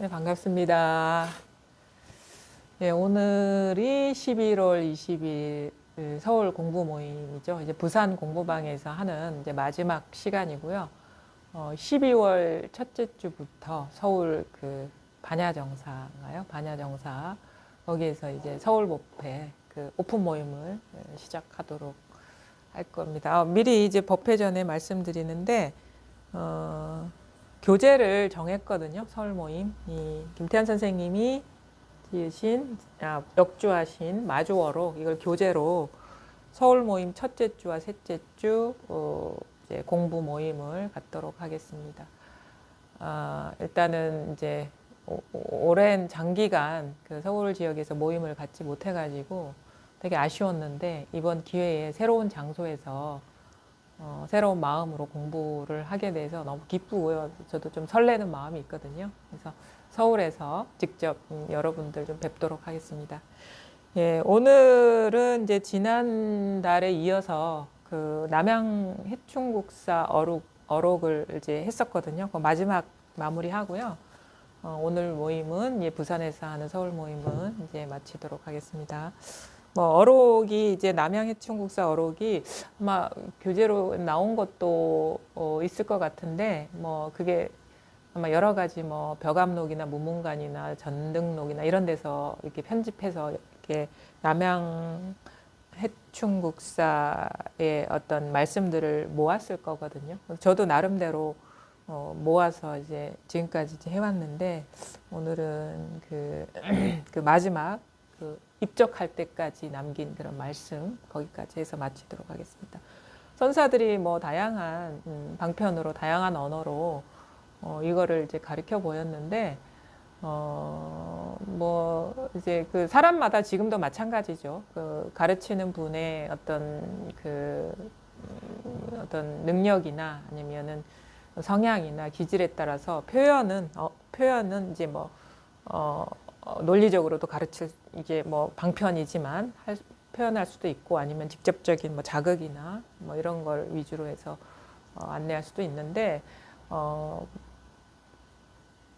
네, 반갑습니다. 네, 오늘이 11월 20일 서울 공부 모임이죠. 이제 부산 공부방에서 하는 이제 마지막 시간이고요. 12월 첫째 주부터 서울 그 반야정사인가요? 반야정사 거기에서 이제 서울 법회 그 오픈 모임을 시작하도록 할 겁니다. 미리 이제 법회 전에 말씀드리는데 교재를 정했거든요. 서울 모임. 이 김태현 선생님이 지으신 역주하신 마주어록 이걸 교재로 서울 모임 첫째 주와 셋째 주 이제 공부 모임을 갖도록 하겠습니다. 일단은 이제 오랜 장기간 그 서울 지역에서 모임을 갖지 못해가지고 되게 아쉬웠는데 이번 기회에 새로운 장소에서 새로운 마음으로 공부를 하게 돼서 너무 기쁘고요. 저도 좀 설레는 마음이 있거든요. 그래서 서울에서 직접 여러분들 좀 뵙도록 하겠습니다. 예, 오늘은 이제 지난달에 이어서 그 남양 해충국사 어록을 이제 했었거든요. 그 마지막 마무리하고요. 오늘 모임은 부산에서 하는 서울 모임은 이제 마치도록 하겠습니다. 어록이 이제 남양해충국사 어록이 아마 교재로 나온 것도 있을 것 같은데 그게 아마 여러 가지 벼감록이나 무문관이나 전등록이나 이런 데서 이렇게 편집해서 이렇게 남양해충국사의 어떤 말씀들을 모았을 거거든요. 저도 나름대로 모아서 이제 지금까지 이제 해왔는데 오늘은 그 마지막 그 입적할 때까지 남긴 그런 말씀 거기까지 해서 마치도록 하겠습니다. 선사들이 다양한 방편으로 다양한 언어로 이거를 이제 가르쳐 보였는데 이제 그 사람마다 지금도 마찬가지죠. 그 가르치는 분의 어떤 어떤 능력이나 아니면은 성향이나 기질에 따라서 표현은 이제 논리적으로도 가르칠 이게 방편이지만 표현할 수도 있고 아니면 직접적인 자극이나 이런 걸 위주로 해서 안내할 수도 있는데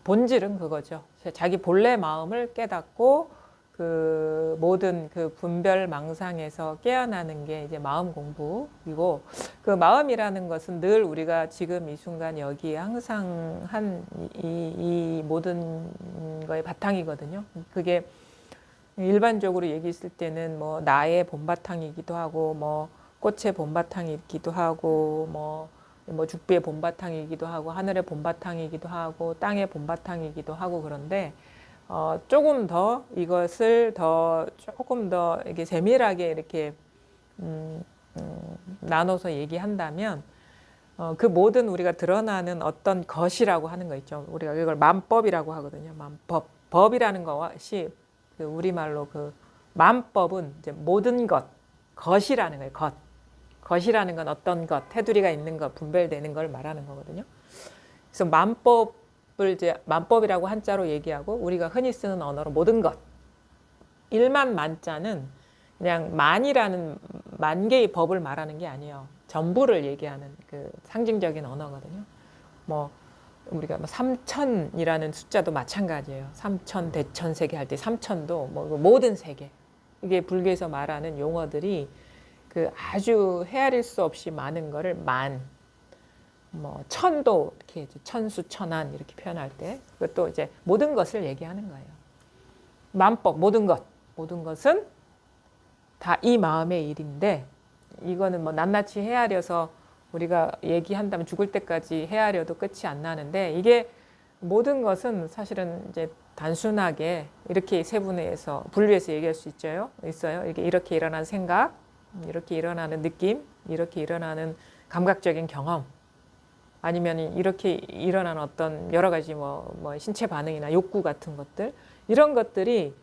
본질은 그거죠. 자기 본래 마음을 깨닫고 그 모든 그 분별망상에서 깨어나는 게 이제 마음 공부이고 그 마음이라는 것은 늘 우리가 지금 이 순간 여기에 항상 한 이 모든 거의 바탕이거든요. 그게 일반적으로 얘기했을 때는 나의 본바탕이기도 하고 꽃의 본바탕이기도 하고 죽비의 본바탕이기도 하고 하늘의 본바탕이기도 하고 땅의 본바탕이기도 하고 그런데 조금 더 이것을 조금 더 이렇게 세밀하게 이렇게 나눠서 얘기한다면 그 모든 우리가 드러나는 어떤 것이라고 하는 거 있죠. 우리가 이걸 만법이라고 하거든요. 만법. 법이라는 것이 그 우리말로 그 만법은 이제 모든 것이라는 거예요. 것이라는 건 어떤 것, 테두리가 있는 것, 분별되는 걸 말하는 거거든요. 그래서 만법을 이제 만법이라고 한자로 얘기하고 우리가 흔히 쓰는 언어로 모든 것. 일만 만자는 그냥 만이라는 만 개의 법을 말하는 게 아니에요. 전부를 얘기하는 그 상징적인 언어거든요. 우리가 3천이라는 숫자도 마찬가지예요. 3천, 대천 세계 할 때 3천도 모든 세계. 이게 불교에서 말하는 용어들이 그 아주 헤아릴 수 없이 많은 거를 만, 천도 이렇게 천수천안 이렇게 표현할 때 그것도 이제 모든 것을 얘기하는 거예요. 만법 모든 것은 다 이 마음의 일인데 이거는 낱낱이 헤아려서 우리가 얘기한다면 죽을 때까지 헤아려도 끝이 안 나는데 이게 모든 것은 사실은 이제 단순하게 이렇게 세분화해서 분류해서 얘기할 수 있어요. 이렇게 일어나는 생각, 이렇게 일어나는 느낌, 이렇게 일어나는 감각적인 경험, 아니면 이렇게 일어나는 어떤 여러 가지 신체 반응이나 욕구 같은 것들 이런 것들이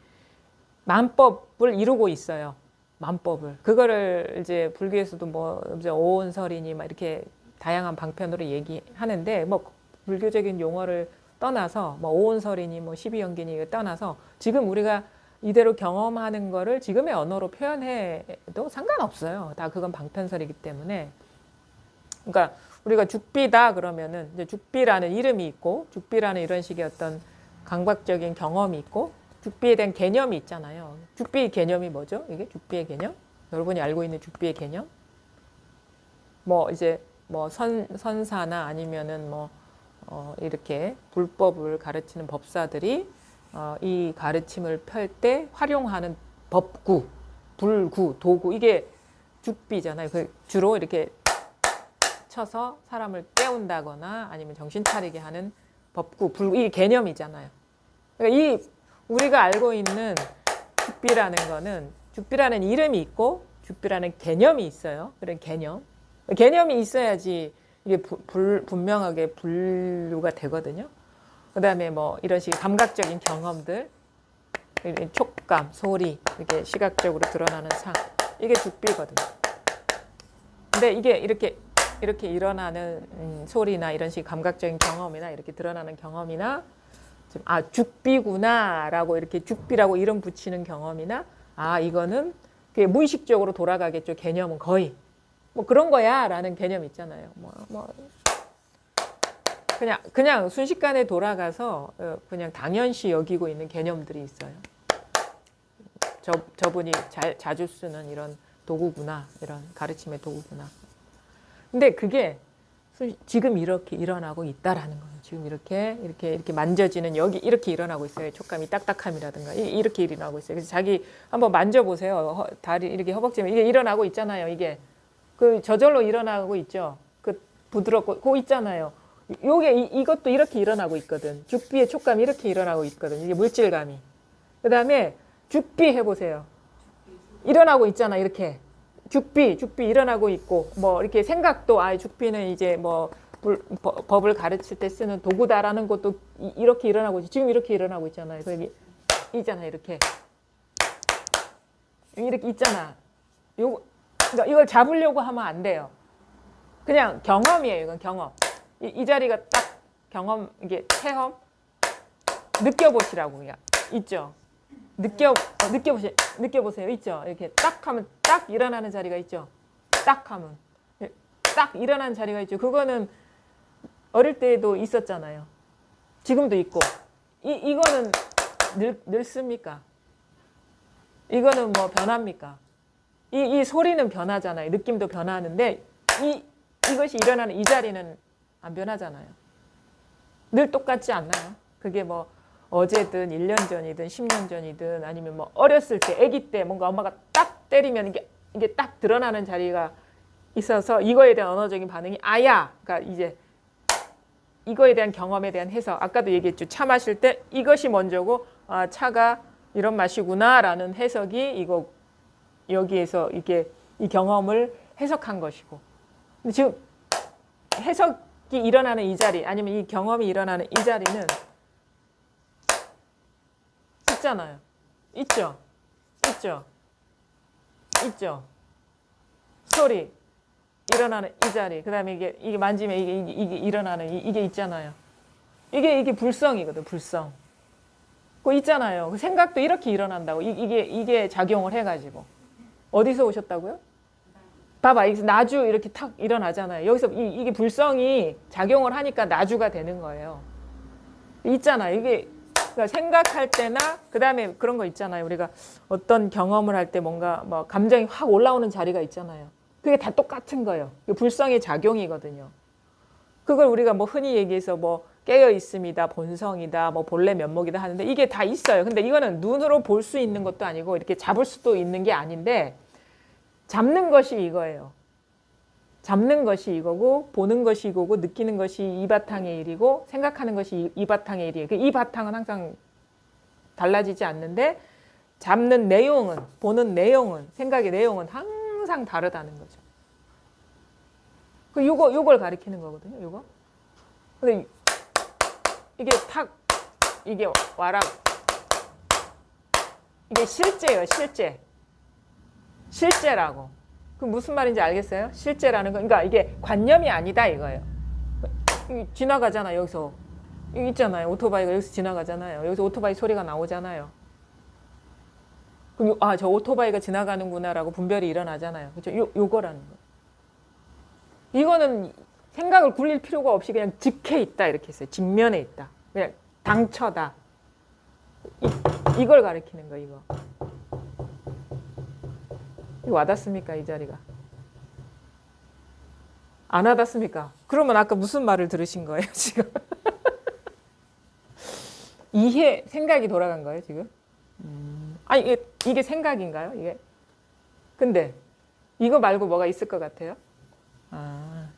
만법을 이루고 있어요. 만법을 그거를 이제 불교에서도 이제 오온설이니 이렇게 다양한 방편으로 얘기하는데 불교적인 용어를 떠나서 오온설이니 12연기니 떠나서 지금 우리가 이대로 경험하는 거를 지금의 언어로 표현해도 상관없어요. 다 그건 방편설이기 때문에. 그러니까 우리가 죽비다 그러면은 이제 죽비라는 이름이 있고 죽비라는 이런 식의 어떤 감각적인 경험이 있고 죽비에 대한 개념이 있잖아요. 죽비의 개념이 뭐죠? 이게 죽비의 개념? 여러분이 알고 있는 죽비의 개념? 뭐 이제 뭐 선사나 아니면은 뭐 이렇게 불법을 가르치는 법사들이 이 가르침을 펼 때 활용하는 법구, 불구, 도구 이게 죽비잖아요. 그 주로 이렇게 쳐서 사람을 깨운다거나 아니면 정신 차리게 하는 법구, 불구 이 개념이잖아요. 그러니까 이 우리가 알고 있는 죽비라는 거는 죽비라는 이름이 있고 죽비라는 개념이 있어요. 그런 개념이 있어야지 이게 분명하게 분류가 되거든요. 그 다음에 뭐 이런 식의 감각적인 경험들, 촉감, 소리, 이렇게 시각적으로 드러나는 상, 이게 죽비거든요. 근데 이게 이렇게 일어나는 소리나 이런 식의 감각적인 경험이나 이렇게 드러나는 경험이나 죽비구나라고 이렇게 죽비라고 이름 붙이는 경험이나 이거는 그게 무의식적으로 돌아가겠죠. 개념은 거의 뭐 그런 거야라는 개념 있잖아요. 그냥 순식간에 돌아가서 그냥 당연시 여기고 있는 개념들이 있어요. 저분이 자주 쓰는 이런 도구구나, 이런 가르침의 도구구나. 근데 그게 지금 이렇게 일어나고 있다라는 거예요. 지금 이렇게 만져지는 여기 이렇게 일어나고 있어요. 촉감이 딱딱함이라든가 이렇게 일어나고 있어요. 그래서 자기 한번 만져보세요. 다리 이렇게 허벅지면 이게 일어나고 있잖아요. 이게 그 저절로 일어나고 있죠. 그 부드럽고 그거 있잖아요. 이것도 이렇게 일어나고 있거든. 죽비의 촉감이 이렇게 일어나고 있거든. 이게 물질감이. 그 다음에 죽비 해보세요. 일어나고 있잖아. 이렇게 죽비 일어나고 있고 뭐 이렇게 생각도 죽비는 이제 뭐 법을 가르칠 때 쓰는 도구다라는 것도 이렇게 일어나고 있지. 지금 이렇게 일어나고 있잖아요. 여기 있잖아. 이렇게 있잖아. 그러니까 이걸 잡으려고 하면 안 돼요. 그냥 경험이에요. 이건 경험. 이 자리가 딱 경험, 이게 체험 느껴보시라고 그냥 있죠. 느껴보세요. 있죠. 이렇게 딱 하면 딱 일어나는 자리가 있죠. 딱 하면 딱 일어나는 자리가 있죠. 그거는 어릴 때도 있었잖아요. 지금도 있고. 이거는 늙습니까? 이거는 뭐 변합니까? 이 소리는 변하잖아요. 느낌도 변하는데 이것이 일어나는 이 자리는 안 변하잖아요. 늘 똑같지 않나요? 그게 뭐 어제든 1년 전이든 10년 전이든 아니면 뭐 어렸을 때 아기 때 뭔가 엄마가 딱 때리면 이게 딱 드러나는 자리가 있어서 이거에 대한 언어적인 반응이 그러니까 이제 이거에 대한 경험에 대한 해석. 아까도 얘기했죠. 차 마실 때 이것이 먼저고 차가 이런 맛이구나라는 해석이 이거 여기에서 이게 이 경험을 해석한 것이고. 근데 지금 해석이 일어나는 이 자리 아니면 이 경험이 일어나는 이 자리는 있잖아요. 있죠. 소리 일어나는 이 자리. 그다음에 이게 만지면 이게 일어나는 이게 있잖아요. 이게 불성이거든. 불성. 그거 있잖아요. 그 생각도 이렇게 일어난다고. 이게 작용을 해가지고. 어디서 오셨다고요? 봐봐. 여기서 나주 이렇게 탁 일어나잖아요. 여기서 이게 불성이 작용을 하니까 나주가 되는 거예요. 있잖아요. 이게 그러니까 생각할 때나 그다음에 그런 거 있잖아요. 우리가 어떤 경험을 할 때 뭔가 뭐 감정이 확 올라오는 자리가 있잖아요. 그게 다 똑같은 거예요. 불성의 작용이거든요. 그걸 우리가 뭐 흔히 얘기해서 뭐 깨어 있습니다, 본성이다, 뭐 본래 면목이다 하는데 이게 다 있어요. 근데 이거는 눈으로 볼 수 있는 것도 아니고 이렇게 잡을 수도 있는 게 아닌데 잡는 것이 이거예요. 잡는 것이 이거고 보는 것이 이거고 느끼는 것이 이 바탕의 일이고 생각하는 것이 이 바탕의 일이에요. 이 바탕은 항상 달라지지 않는데 잡는 내용은 보는 내용은 생각의 내용은 항상 다르다는 거죠. 요걸 가리키는 거거든요. 요거. 근데 이게 이게 와락 이게 실제예요. 실제라고. 그 무슨 말인지 알겠어요? 실제라는 거. 그러니까 이게 관념이 아니다 이거예요. 지나가잖아 여기서. 여기 있잖아요. 오토바이가 여기서 지나가잖아요. 여기서 오토바이 소리가 나오잖아요. 그럼 저 오토바이가 지나가는구나라고 분별이 일어나잖아요. 그렇죠? 요거라는 거. 이거는 생각을 굴릴 필요가 없이 그냥 직해 있다 이렇게 했어요. 직면에 있다. 그냥 당처다. 이걸 가리키는 거 이거. 이거 와닿습니까? 이 자리가. 안 와닿습니까? 그러면 아까 무슨 말을 들으신 거예요, 지금? 이해, 생각이 돌아간 거예요, 지금? 아니, 이게 생각인가요? 이게? 근데 이거 말고 뭐가 있을 것 같아요?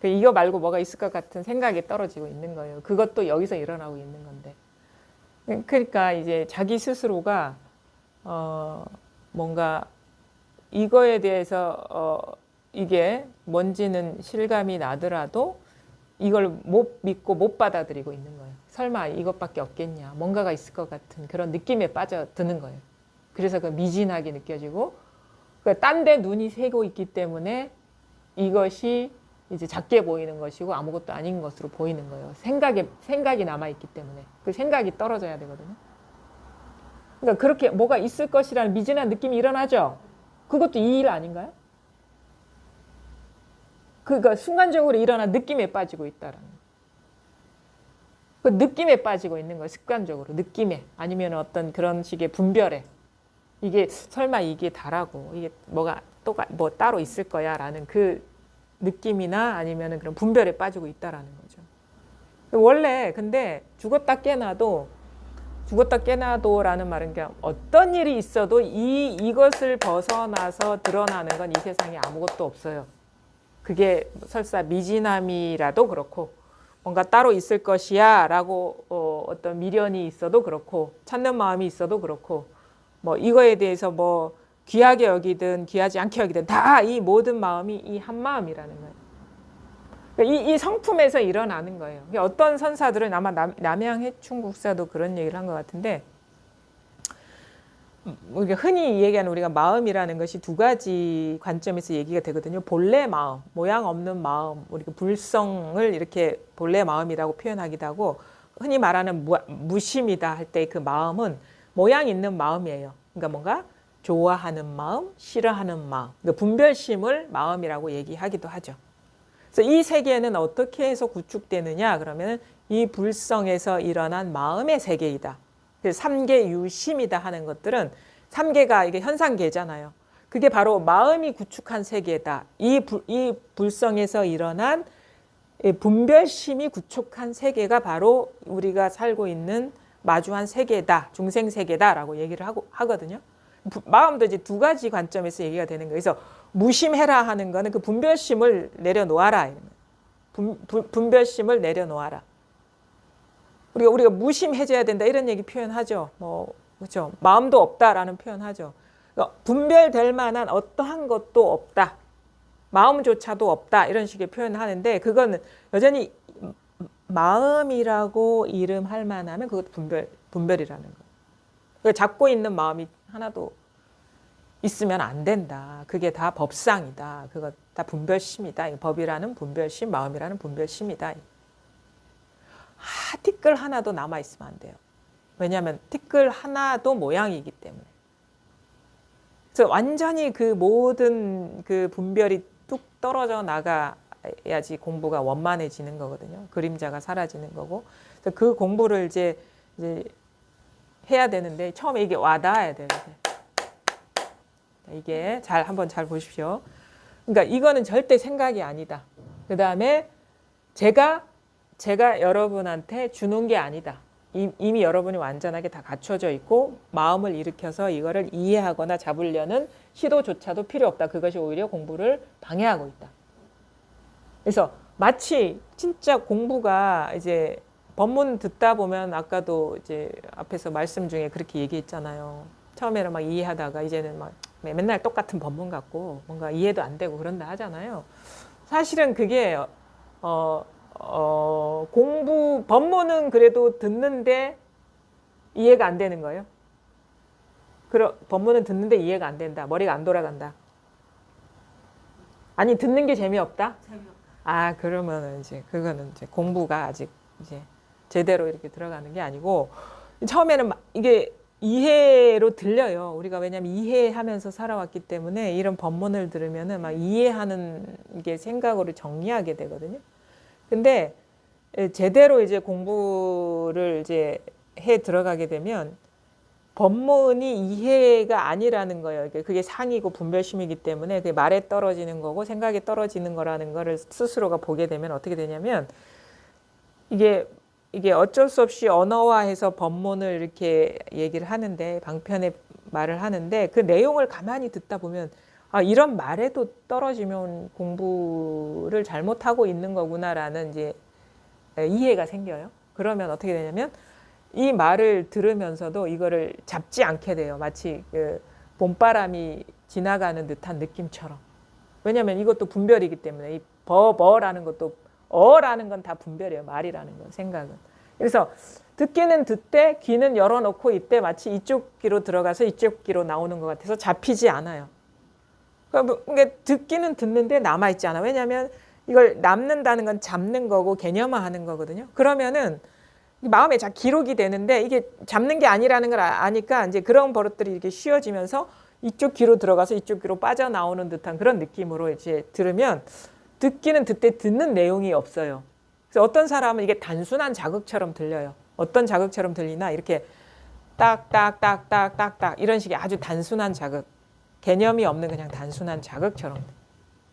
이거 말고 뭐가 있을 것 같은 생각이 떨어지고 있는 거예요. 그것도 여기서 일어나고 있는 건데. 그러니까 이제 자기 스스로가 뭔가 이거에 대해서 이게 뭔지는 실감이 나더라도 이걸 못 믿고 못 받아들이고 있는 거예요. 설마 이것밖에 없겠냐. 뭔가가 있을 것 같은 그런 느낌에 빠져드는 거예요. 그래서 그 미진하게 느껴지고 딴 데 눈이 새고 있기 때문에 이것이 이제 작게 보이는 것이고 아무것도 아닌 것으로 보이는 거예요. 생각이 남아있기 때문에. 그 생각이 떨어져야 되거든요. 그러니까 그렇게 뭐가 있을 것이라는 미진한 느낌이 일어나죠. 그것도 이 일 아닌가요? 그러니까 순간적으로 일어난 느낌에 빠지고 있다라는 거예요. 그 느낌에 빠지고 있는 거예요. 습관적으로. 느낌에. 아니면 어떤 그런 식의 분별에. 이게 설마 이게 다라고 이게 뭐가 또 뭐 따로 있을 거야 라는 그 느낌이나 아니면 그런 분별에 빠지고 있다라는 거죠. 원래 근데 죽었다 깨나도라는 말은 그냥 어떤 일이 있어도 이것을 벗어나서 드러나는 건 이 세상에 아무것도 없어요. 그게 설사 미진함이라도 그렇고 뭔가 따로 있을 것이야 라고 어떤 미련이 있어도 그렇고 찾는 마음이 있어도 그렇고 뭐 이거에 대해서 뭐 귀하게 여기든 귀하지 않게 여기든 다 이 모든 마음이 이 한 마음이라는 거예요. 그러니까 이 성품에서 일어나는 거예요. 어떤 선사들은 아마 남양해충국사도 그런 얘기를 한 것 같은데 우리가 흔히 얘기하는 우리가 마음이라는 것이 두 가지 관점에서 얘기가 되거든요. 본래 마음, 모양 없는 마음, 우리가 불성을 이렇게 본래 마음이라고 표현하기도 하고 흔히 말하는 무심이다 할 때 그 마음은 모양 있는 마음이에요. 그러니까 뭔가 좋아하는 마음, 싫어하는 마음, 그러니까 분별심을 마음이라고 얘기하기도 하죠. 그래서 이 세계는 어떻게 해서 구축되느냐 그러면 이 불성에서 일어난 마음의 세계이다. 삼계 유심이다 하는 것들은 삼계가 이게 현상계잖아요. 그게 바로 마음이 구축한 세계다. 이 불성에서 일어난 분별심이 구축한 세계가 바로 우리가 살고 있는 마주한 세계다, 중생 세계다라고 얘기를 하거든요. 마음도 이제 두 가지 관점에서 얘기가 되는 거예요. 그래서 무심해라 하는 거는 그 분별심을 내려놓아라. 분별심을 내려놓아라. 우리가 무심해져야 된다 이런 얘기 표현하죠. 뭐 그렇죠. 마음도 없다라는 표현하죠. 그러니까 분별될 만한 어떠한 것도 없다. 마음조차도 없다 이런 식의 표현을 하는데 그거는 여전히 마음이라고 이름할 만하면 그것도 분별이라는 거예요. 그러니까 잡고 있는 마음이 하나도 있으면 안 된다. 그게 다 법상이다. 그거 다 분별심이다. 법이라는 분별심, 마음이라는 분별심이다. 티끌 하나도 남아있으면 안 돼요. 왜냐하면 티끌 하나도 모양이기 때문에. 그래서 완전히 그 모든 그 분별이 뚝 떨어져 나가야지 공부가 원만해지는 거거든요. 그림자가 사라지는 거고. 그래서 그 공부를 이제 해야 되는데 처음에 이게 와닿아야 돼요. 이게 한번 잘 보십시오. 그러니까 이거는 절대 생각이 아니다. 그 다음에 제가 여러분한테 주는 게 아니다. 이미 여러분이 완전하게 다 갖춰져 있고 마음을 일으켜서 이거를 이해하거나 잡으려는 시도조차도 필요 없다. 그것이 오히려 공부를 방해하고 있다. 그래서 마치 진짜 공부가 이제 법문 듣다 보면 아까도 이제 앞에서 말씀 중에 그렇게 얘기했잖아요. 처음에는 막 이해하다가 이제는 막 맨날 똑같은 법문 같고 뭔가 이해도 안 되고 그런다 하잖아요. 사실은 그게 법문은 그래도 듣는데 이해가 안 되는 거예요. 법문은 듣는데 이해가 안 된다. 머리가 안 돌아간다. 아니 듣는 게 재미없다? 재미없다. 그러면 이제 그거는 이제 공부가 아직 이제 제대로 이렇게 들어가는 게 아니고 처음에는 이게 이해로 들려요. 우리가 왜냐하면 이해하면서 살아왔기 때문에 이런 법문을 들으면은 막 이해하는 게 생각으로 정리하게 되거든요. 근데 제대로 이제 공부를 이제 해 들어가게 되면 법문이 이해가 아니라는 거예요. 그게 상이고 분별심이기 때문에 그게 말에 떨어지는 거고 생각에 떨어지는 거라는 거를 스스로가 보게 되면 어떻게 되냐면 이게 어쩔 수 없이 언어화해서 법문을 이렇게 얘기를 하는데 방편의 말을 하는데 그 내용을 가만히 듣다 보면 아, 이런 말에도 떨어지면 공부를 잘못하고 있는 거구나라는 이제 이해가 생겨요. 그러면 어떻게 되냐면 이 말을 들으면서도 이거를 잡지 않게 돼요. 마치 그 봄바람이 지나가는 듯한 느낌처럼. 왜냐하면 이것도 분별이기 때문에 이 버라는 것도 어라는 건 다 분별이에요. 말이라는 건 생각은. 그래서 듣기는 듣되 귀는 열어놓고 이때 마치 이쪽 귀로 들어가서 이쪽 귀로 나오는 것 같아서 잡히지 않아요. 그러니까 듣기는 듣는데 남아있지 않아. 왜냐하면 이걸 남는다는 건 잡는 거고 개념화하는 거거든요. 그러면은 마음에 자 기록이 되는데 이게 잡는 게 아니라는 걸 아니까 이제 그런 버릇들이 이렇게 쉬워지면서 이쪽 귀로 들어가서 이쪽 귀로 빠져나오는 듯한 그런 느낌으로 이제 들으면 듣기는 듣되 듣는 내용이 없어요. 그래서 어떤 사람은 이게 단순한 자극처럼 들려요. 어떤 자극처럼 들리나 이렇게 딱딱딱딱딱딱 이런 식의 아주 단순한 자극, 개념이 없는 그냥 단순한 자극처럼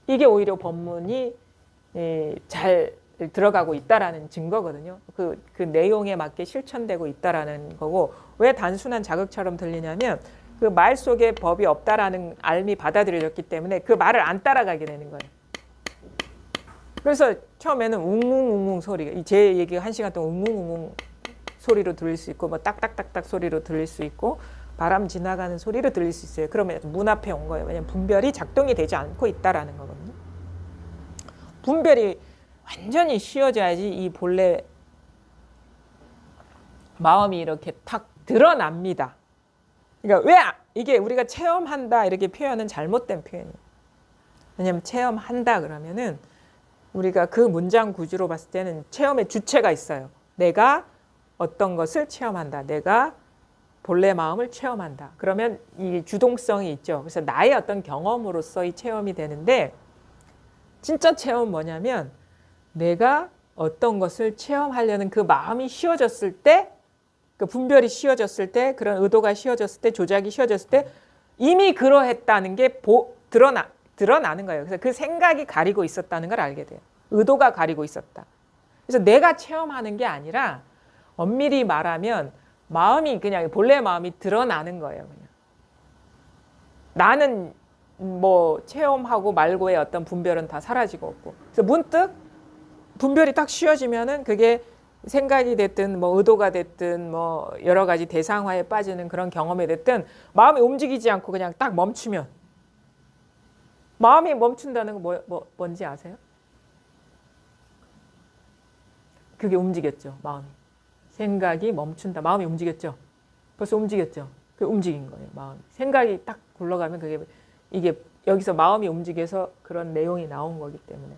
이게 오히려 법문이 잘 들어가고 있다라는 증거거든요. 그 내용에 맞게 실천되고 있다라는 거고 왜 단순한 자극처럼 들리냐면 그 말 속에 법이 없다라는 알미 받아들여졌기 때문에 그 말을 안 따라가게 되는 거예요. 그래서 처음에는 웅웅웅웅 소리, 제 얘기가 1시간 동안 웅웅웅웅 소리로 들릴 수 있고 뭐 딱딱딱딱 소리로 들릴 수 있고 바람 지나가는 소리로 들릴 수 있어요. 그러면 문 앞에 온 거예요. 왜냐하면 분별이 작동이 되지 않고 있다라는 거거든요. 분별이 완전히 쉬워져야지 이 본래 마음이 이렇게 탁 드러납니다. 그러니까 왜 이게 우리가 체험한다 이렇게 표현은 잘못된 표현이에요. 왜냐하면 체험한다 그러면은 우리가 그 문장 구조로 봤을 때는 체험의 주체가 있어요. 내가 어떤 것을 체험한다. 내가 본래 마음을 체험한다. 그러면 이 주동성이 있죠. 그래서 나의 어떤 경험으로서 이 체험이 되는데 진짜 체험은 뭐냐면 내가 어떤 것을 체험하려는 그 마음이 쉬워졌을 때, 그 분별이 쉬워졌을 때, 그런 의도가 쉬워졌을 때, 조작이 쉬워졌을 때 이미 그러했다는 게 드러나는 거예요. 그래서 그 생각이 가리고 있었다는 걸 알게 돼요. 의도가 가리고 있었다. 그래서 내가 체험하는 게 아니라 엄밀히 말하면 마음이 그냥 본래 마음이 드러나는 거예요. 그냥. 나는 뭐 체험하고 말고의 어떤 분별은 다 사라지고 없고. 그래서 문득 분별이 딱 쉬워지면은 그게 생각이 됐든 뭐 의도가 됐든 뭐 여러 가지 대상화에 빠지는 그런 경험이 됐든 마음이 움직이지 않고 그냥 딱 멈추면 마음이 멈춘다는 거 뭔지 아세요? 그게 움직였죠. 마음이. 생각이 멈춘다. 마음이 움직였죠. 벌써 움직였죠. 그 움직인 거예요. 마음이. 생각이 딱 굴러가면 이게 여기서 마음이 움직여서 그런 내용이 나온 거기 때문에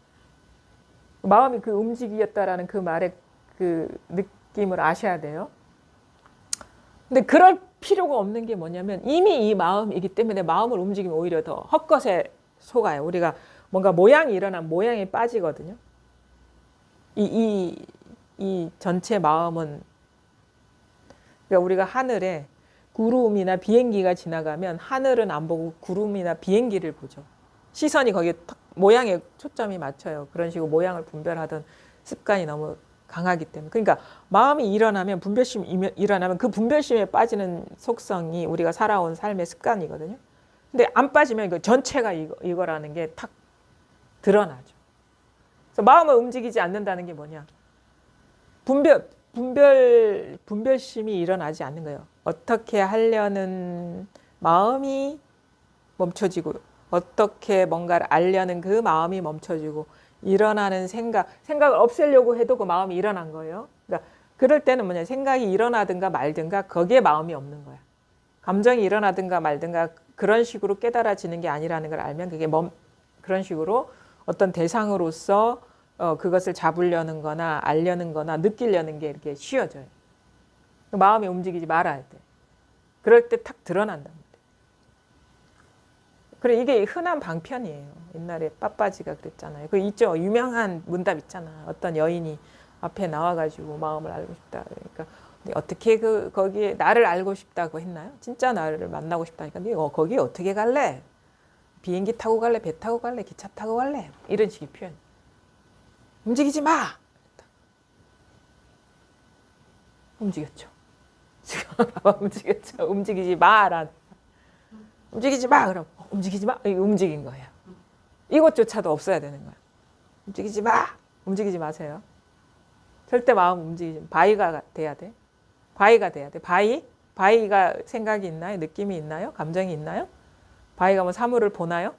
마음이 그 움직였다라는 그 말의 그 느낌을 아셔야 돼요. 근데 그럴 필요가 없는 게 뭐냐면 이미 이 마음이기 때문에 마음을 움직이면 오히려 더 헛것에 속아요. 우리가 뭔가 모양이 일어나면 모양에 빠지거든요. 이 전체 마음은 그러니까 우리가 하늘에 구름이나 비행기가 지나가면 하늘은 안 보고 구름이나 비행기를 보죠. 시선이 거기에 탁 모양에 초점이 맞춰요. 그런 식으로 모양을 분별하던 습관이 너무 강하기 때문에. 그러니까 마음이 일어나면 분별심이 일어나면 그 분별심에 빠지는 속성이 우리가 살아온 삶의 습관이거든요. 근데 안 빠지면 이거 전체가 이거라는 게 탁 드러나죠. 그래서 마음을 움직이지 않는다는 게 뭐냐? 분별심이 일어나지 않는 거예요. 어떻게 하려는 마음이 멈춰지고 어떻게 뭔가를 알려는 그 마음이 멈춰지고 일어나는 생각을 없애려고 해도 그 마음이 일어난 거예요. 그러니까 그럴 때는 뭐냐? 생각이 일어나든가 말든가 거기에 마음이 없는 거야. 감정이 일어나든가 말든가 그런 식으로 깨달아지는 게 아니라는 걸 알면 그게 그런 식으로 어떤 대상으로서 그것을 잡으려는 거나 알려는 거나 느끼려는 게 이렇게 쉬워져요. 마음이 움직이지 말아야 돼. 그럴 때 탁 드러난단 말이에요. 그래 이게 흔한 방편이에요. 옛날에 빠빠지가 그랬잖아요. 그 있죠. 유명한 문답 있잖아. 어떤 여인이 앞에 나와가지고 마음을 알고 싶다. 그러니까 어떻게 거기에 나를 알고 싶다고 했나요? 진짜 나를 만나고 싶다니까. 거기 어떻게 갈래? 비행기 타고 갈래? 배 타고 갈래? 기차 타고 갈래? 이런 식의 표현. 움직이지 마! 움직였죠. 지금 움직였죠. 움직이지 마란. 움직이지 마! 그럼 움직이지 마! 이거 움직인 거예요. 이것조차도 없어야 되는 거예요. 움직이지 마! 움직이지 마세요. 절대 마음 움직이지 마. 바위가 돼야 돼. 바위가 돼야 돼. 바위가 생각이 있나요? 느낌이 있나요? 감정이 있나요? 바위가 뭐 사물을 보나요?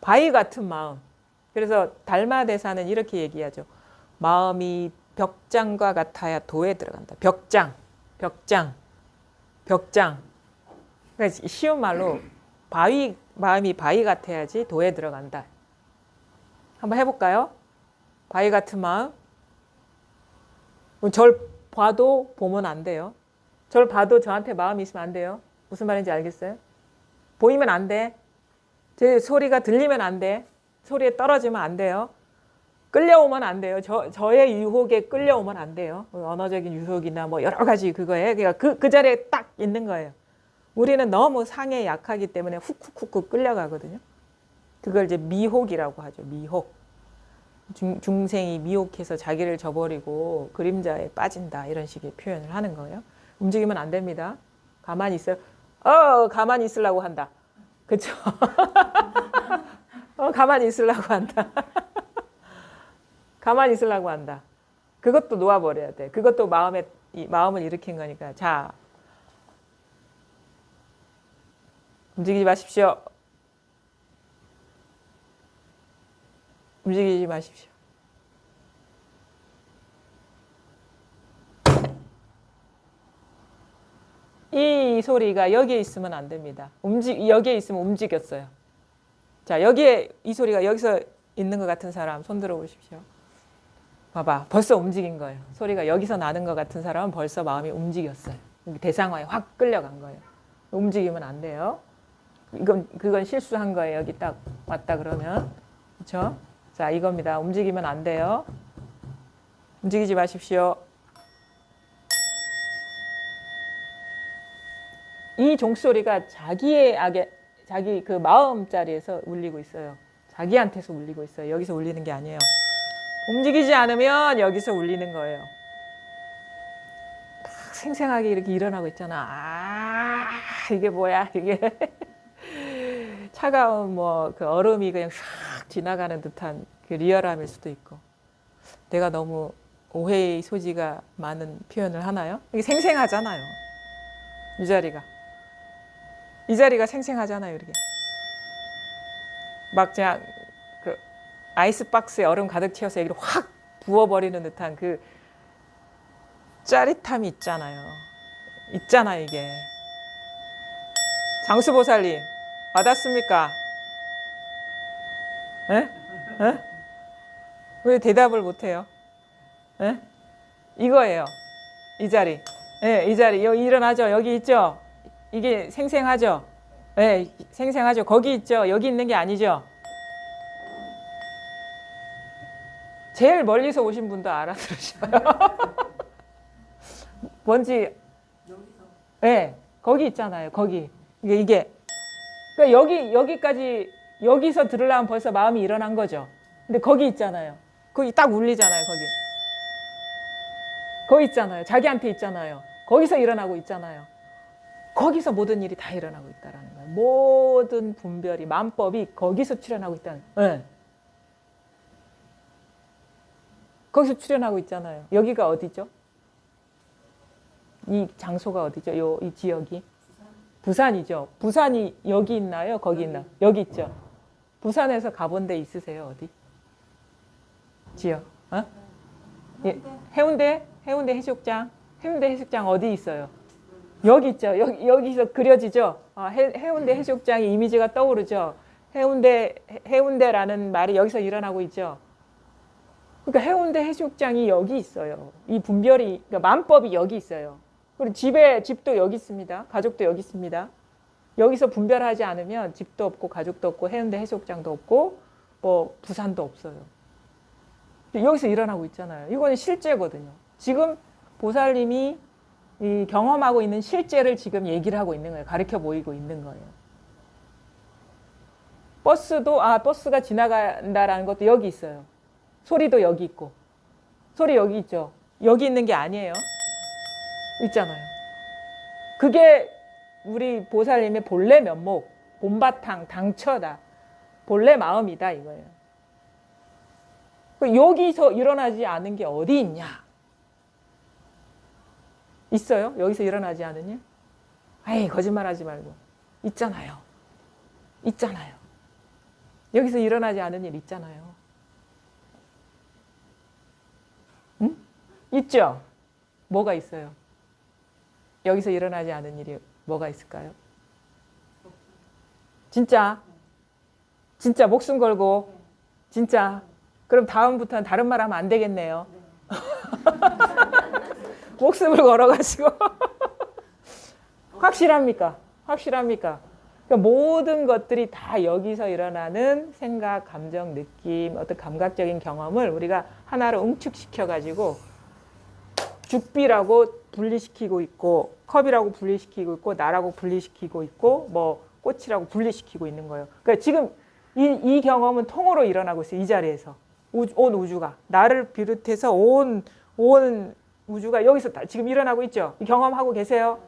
바위 같은 마음. 그래서 달마대사는 이렇게 얘기하죠. 마음이 벽장과 같아야 도에 들어간다. 벽장. 그러니까 쉬운 말로 마음이 바위 같아야지 도에 들어간다. 한번 해볼까요? 바위 같은 마음. 절 봐도 보면 안 돼요. 절 봐도 저한테 마음이 있으면 안 돼요. 무슨 말인지 알겠어요? 보이면 안 돼. 제 소리가 들리면 안 돼. 소리에 떨어지면 안 돼요. 끌려오면 안 돼요. 저의 유혹에 끌려오면 안 돼요. 언어적인 유혹이나 뭐 여러 가지 그거에 그러니까 그 자리에 딱 있는 거예요. 우리는 너무 상에 약하기 때문에 훅훅훅 끌려가거든요. 그걸 이제 미혹이라고 하죠. 미혹. 중생이 미혹해서 자기를 저버리고 그림자에 빠진다 이런 식의 표현을 하는 거예요. 움직이면 안 됩니다. 가만히 있어요. 가만히 있으려고 한다. 그렇죠? 가만히 있으려고 한다. 가만히 있으려고 한다. 그것도 놓아버려야 돼. 그것도 마음을 일으킨 거니까. 자, 움직이지 마십시오. 움직이지 마십시오. 이 소리가 여기에 있으면 안 됩니다. 여기에 있으면 움직였어요. 자, 이 소리가 여기서 있는 것 같은 사람 손 들어 보십시오. 봐봐. 벌써 움직인 거예요. 소리가 여기서 나는 것 같은 사람은 벌써 마음이 움직였어요. 대상화에 확 끌려간 거예요. 움직이면 안 돼요. 그건 실수한 거예요. 여기 딱 왔다 그러면. 그렇죠? 자, 이겁니다. 움직이면 안 돼요. 움직이지 마십시오. 이 종소리가 자기 그 마음자리에서 울리고 있어요. 자기한테서 울리고 있어요. 여기서 울리는 게 아니에요. 움직이지 않으면 여기서 울리는 거예요. 딱 생생하게 이렇게 일어나고 있잖아. 이게 뭐야? 이게 차가운 그 얼음이 그냥 샥 지나가는 듯한 그 리얼함일 수도 있고. 내가 너무 오해의 소지가 많은 표현을 하나요? 이게 생생하잖아요. 이 자리가 생생하잖아요. 이렇게 막 그냥 그 아이스박스에 얼음 가득 채워서 여기를 확 부어버리는 듯한 그 짜릿함이 있잖아요. 이게. 장수보살님 와닿습니까? 에? 왜 대답을 못해요? 이거예요. 이 자리. 이 자리. 여기 일어나죠. 여기 있죠. 이게 생생하죠. 생생하죠. 거기 있죠. 여기 있는 게 아니죠. 제일 멀리서 오신 분도 알아들으셔요. 뭔지. 거기 있잖아요. 거기. 이게. 그러니까 여기까지 여기서 들으려면 벌써 마음이 일어난 거죠. 근데 거기 있잖아요. 거기 딱 울리잖아요. 거기 있잖아요. 자기한테 있잖아요. 거기서 일어나고 있잖아요. 거기서 모든 일이 다 일어나고 있다는 거예요. 모든 분별이, 만법이 거기서 출현하고 있다는 거예요. 거기서 출현하고 있잖아요. 여기가 어디죠? 이 장소가 어디죠? 이 지역이? 부산이죠. 부산이 여기 있나요? 거기 있나요? 여기 있죠. 부산에서 가본 데 있으세요? 어디? 지역? 해운대 해수욕장? 해운대 해수욕장 어디 있어요? 여기 있죠. 여기서 그려지죠. 해운대 해수욕장의 이미지가 떠오르죠. 해운대라는 말이 여기서 일어나고 있죠. 그러니까 해운대 해수욕장이 여기 있어요. 이 분별이, 그러니까 만법이 여기 있어요. 그리고 집도 여기 있습니다. 가족도 여기 있습니다. 여기서 분별하지 않으면 집도 없고 가족도 없고 해운대 해수욕장도 없고 뭐 부산도 없어요. 여기서 일어나고 있잖아요. 이거는 실제거든요. 지금 보살님이 이 경험하고 있는 실제를 지금 얘기를 하고 있는 거예요. 가르쳐 보이고 있는 거예요. 버스도 버스가 지나간다라는 것도 여기 있어요. 소리도 여기 있고. 소리 여기 있죠. 여기 있는 게 아니에요. 있잖아요. 그게 우리 보살님의 본래 면목, 본바탕, 당처다. 본래 마음이다 이거예요. 여기서 일어나지 않은 게 어디 있냐? 있어요? 여기서 일어나지 않은 일? 에이, 거짓말하지 말고. 있잖아요. 있잖아요. 여기서 일어나지 않은 일 있잖아요. 응? 있죠? 뭐가 있어요? 여기서 일어나지 않은 일이 뭐가 있을까요? 진짜 목숨 걸고 진짜. 그럼 다음부터는 다른 말 하면 안 되겠네요. 목숨을 걸어가지고. 확실합니까? 확실합니까? 그러니까 모든 것들이 다 여기서 일어나는 생각, 감정, 느낌, 어떤 감각적인 경험을 우리가 하나로 응축시켜가지고 죽비라고 분리시키고 있고, 컵이라고 분리시키고 있고, 나라고 분리시키고 있고, 뭐 꽃이라고 분리시키고 있는 거예요. 그러니까 지금 이 경험은 통으로 일어나고 있어요. 이 자리에서. 온 우주가. 나를 비롯해서 온 우주가 여기서 지금 일어나고 있죠. 이 경험하고 계세요?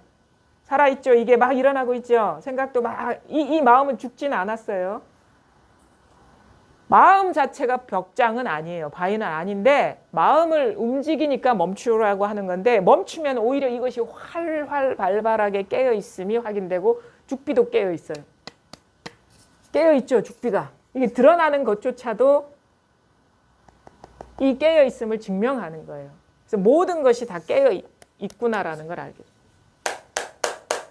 살아있죠. 이게 막 일어나고 있죠. 생각도 막. 이 마음은 죽지는 않았어요. 마음 자체가 벽장은 아니에요. 바위는 아닌데 마음을 움직이니까 멈추라고 하는 건데, 멈추면 오히려 이것이 활활 발발하게 깨어있음이 확인되고 죽비도 깨어있어요. 깨어있죠. 죽비가. 이게 드러나는 것조차도 이 깨어있음을 증명하는 거예요. 그래서 모든 것이 다 깨어있구나라는 걸 알게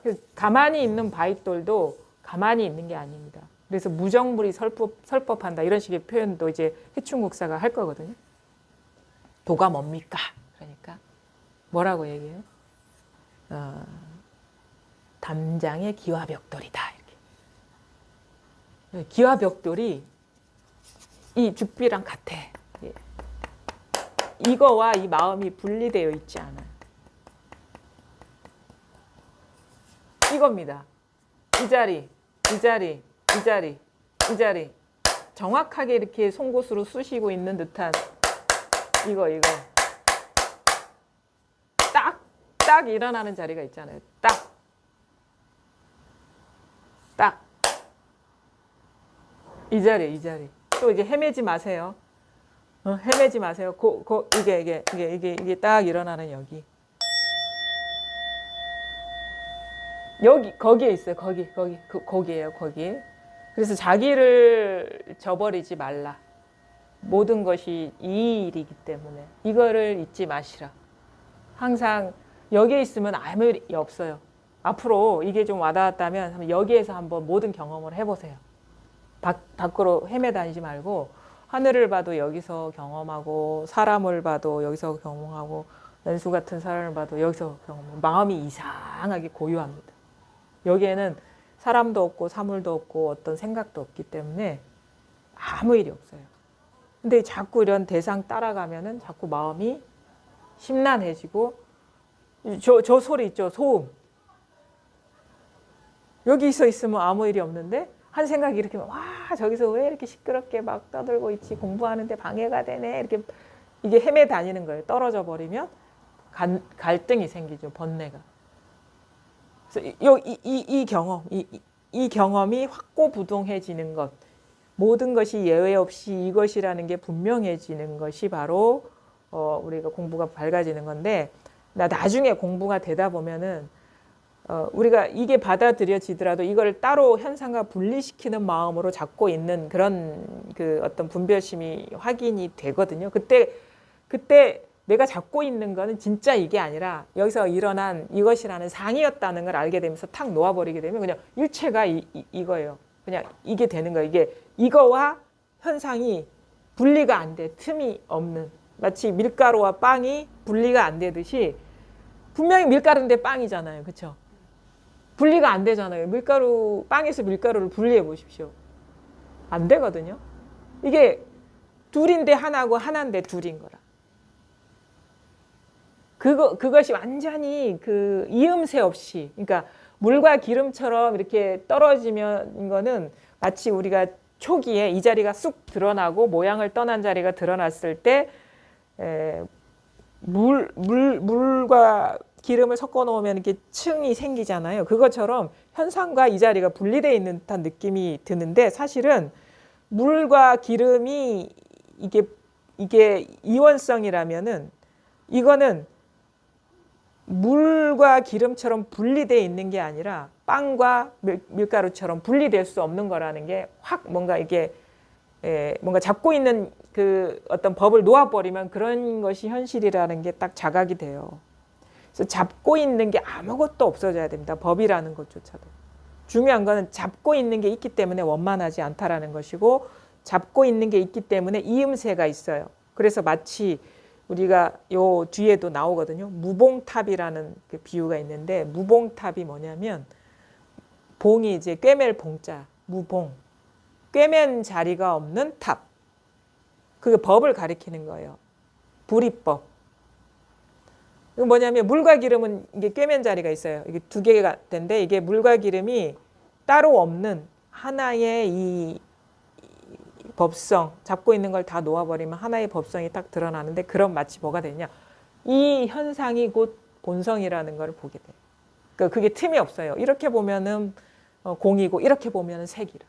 돼요. 가만히 있는 바윗돌도 가만히 있는 게 아닙니다. 그래서 무정불이 설법한다 이런 식의 표현도 이제 해충국사가 할 거거든요. 도가 뭡니까? 그러니까 뭐라고 얘기해요? 담장의 기와벽돌이다. 이렇게. 기와벽돌이 이 죽비랑 같아. 이거와 이 마음이 분리되어 있지 않아요. 이겁니다. 이 자리, 이 자리, 이 자리, 이 자리. 정확하게 이렇게 송곳으로 쑤시고 있는 듯한 이거. 딱 일어나는 자리가 있잖아요. 딱. 이 자리. 또 이제 헤매지 마세요. 헤매지 마세요. 이게 딱 일어나는 여기. 거기에 있어요. 거기에요. 거기. 그래서 자기를 저버리지 말라. 모든 것이 이 일이기 때문에 이거를 잊지 마시라. 항상 여기에 있으면 아무 일이 없어요. 앞으로 이게 좀 와닿았다면 여기에서 한번 모든 경험을 해보세요. 밖으로 헤매다니지 말고 하늘을 봐도 여기서 경험하고, 사람을 봐도 여기서 경험하고, 연수 같은 사람을 봐도 여기서 경험하고, 마음이 이상하게 고요합니다. 여기에는 사람도 없고 사물도 없고 어떤 생각도 없기 때문에 아무 일이 없어요. 근데 자꾸 이런 대상 따라가면은 자꾸 마음이 심란해지고, 저 소리 있죠, 소음. 여기서 있으면 아무 일이 없는데 한 생각이 이렇게 와, 저기서 왜 이렇게 시끄럽게 막 떠들고 있지, 공부하는데 방해가 되네, 이렇게 이게 헤매 다니는 거예요. 떨어져 버리면 갈등이 생기죠, 번뇌가. 그래서 이 경험, 이 경험이 확고부동해지는 것, 모든 것이 예외 없이 이것이라는 게 분명해지는 것이 바로 우리가 공부가 밝아지는 건데, 나중에 공부가 되다 보면은 우리가 이게 받아들여지더라도 이걸 따로 현상과 분리시키는 마음으로 잡고 있는 그런 그 어떤 분별심이 확인이 되거든요. 그때 내가 잡고 있는 거는 진짜 이게 아니라 여기서 일어난 이것이라는 상이었다는 걸 알게 되면서 탁 놓아버리게 되면 그냥 일체가 이거예요. 그냥 이게 되는 거예요. 이거와 현상이 분리가 안 돼. 틈이 없는. 마치 밀가루와 빵이 분리가 안 되듯이, 분명히 밀가루인데 빵이잖아요. 그렇죠? 분리가 안 되잖아요. 빵에서 밀가루를 분리해 보십시오. 안 되거든요. 이게 둘인데 하나고 하나인데 둘인 거라. 그것이 완전히 그 이음새 없이, 그러니까 물과 기름처럼 이렇게 떨어지면 이거는 마치 우리가 초기에 이 자리가 쑥 드러나고 모양을 떠난 자리가 드러났을 때 물과 기름을 섞어 놓으면 이렇게 층이 생기잖아요. 그것처럼 현상과 이 자리가 분리되어 있는 듯한 느낌이 드는데, 사실은 물과 기름이 이게 이원성이라면은 이거는 물과 기름처럼 분리되어 있는 게 아니라 빵과 밀가루처럼 분리될 수 없는 거라는 게 확 뭔가 이게 뭔가 잡고 있는 그 어떤 법을 놓아버리면 그런 것이 현실이라는 게 딱 자각이 돼요. 그래서 잡고 있는 게 아무것도 없어져야 됩니다. 법이라는 것조차도. 중요한 거는 잡고 있는 게 있기 때문에 원만하지 않다라는 것이고, 잡고 있는 게 있기 때문에 이음새가 있어요. 그래서 마치 우리가 요 뒤에도 나오거든요. 무봉탑이라는 그 비유가 있는데, 무봉탑이 뭐냐면 봉이 이제 꿰맬 봉자, 무봉. 꿰맨 자리가 없는 탑. 그게 법을 가리키는 거예요. 불이법. 이거 뭐냐면 물과 기름은 이게 꿰맨 자리가 있어요. 이게 두 개가 된데, 이게 물과 기름이 따로 없는 하나의 이 법성, 잡고 있는 걸 다 놓아버리면 하나의 법성이 딱 드러나는데, 그럼 마치 뭐가 되냐? 이 현상이 곧 본성이라는 걸 보게 돼요. 그러니까 그게 틈이 없어요. 이렇게 보면은 공이고 이렇게 보면은 색이라.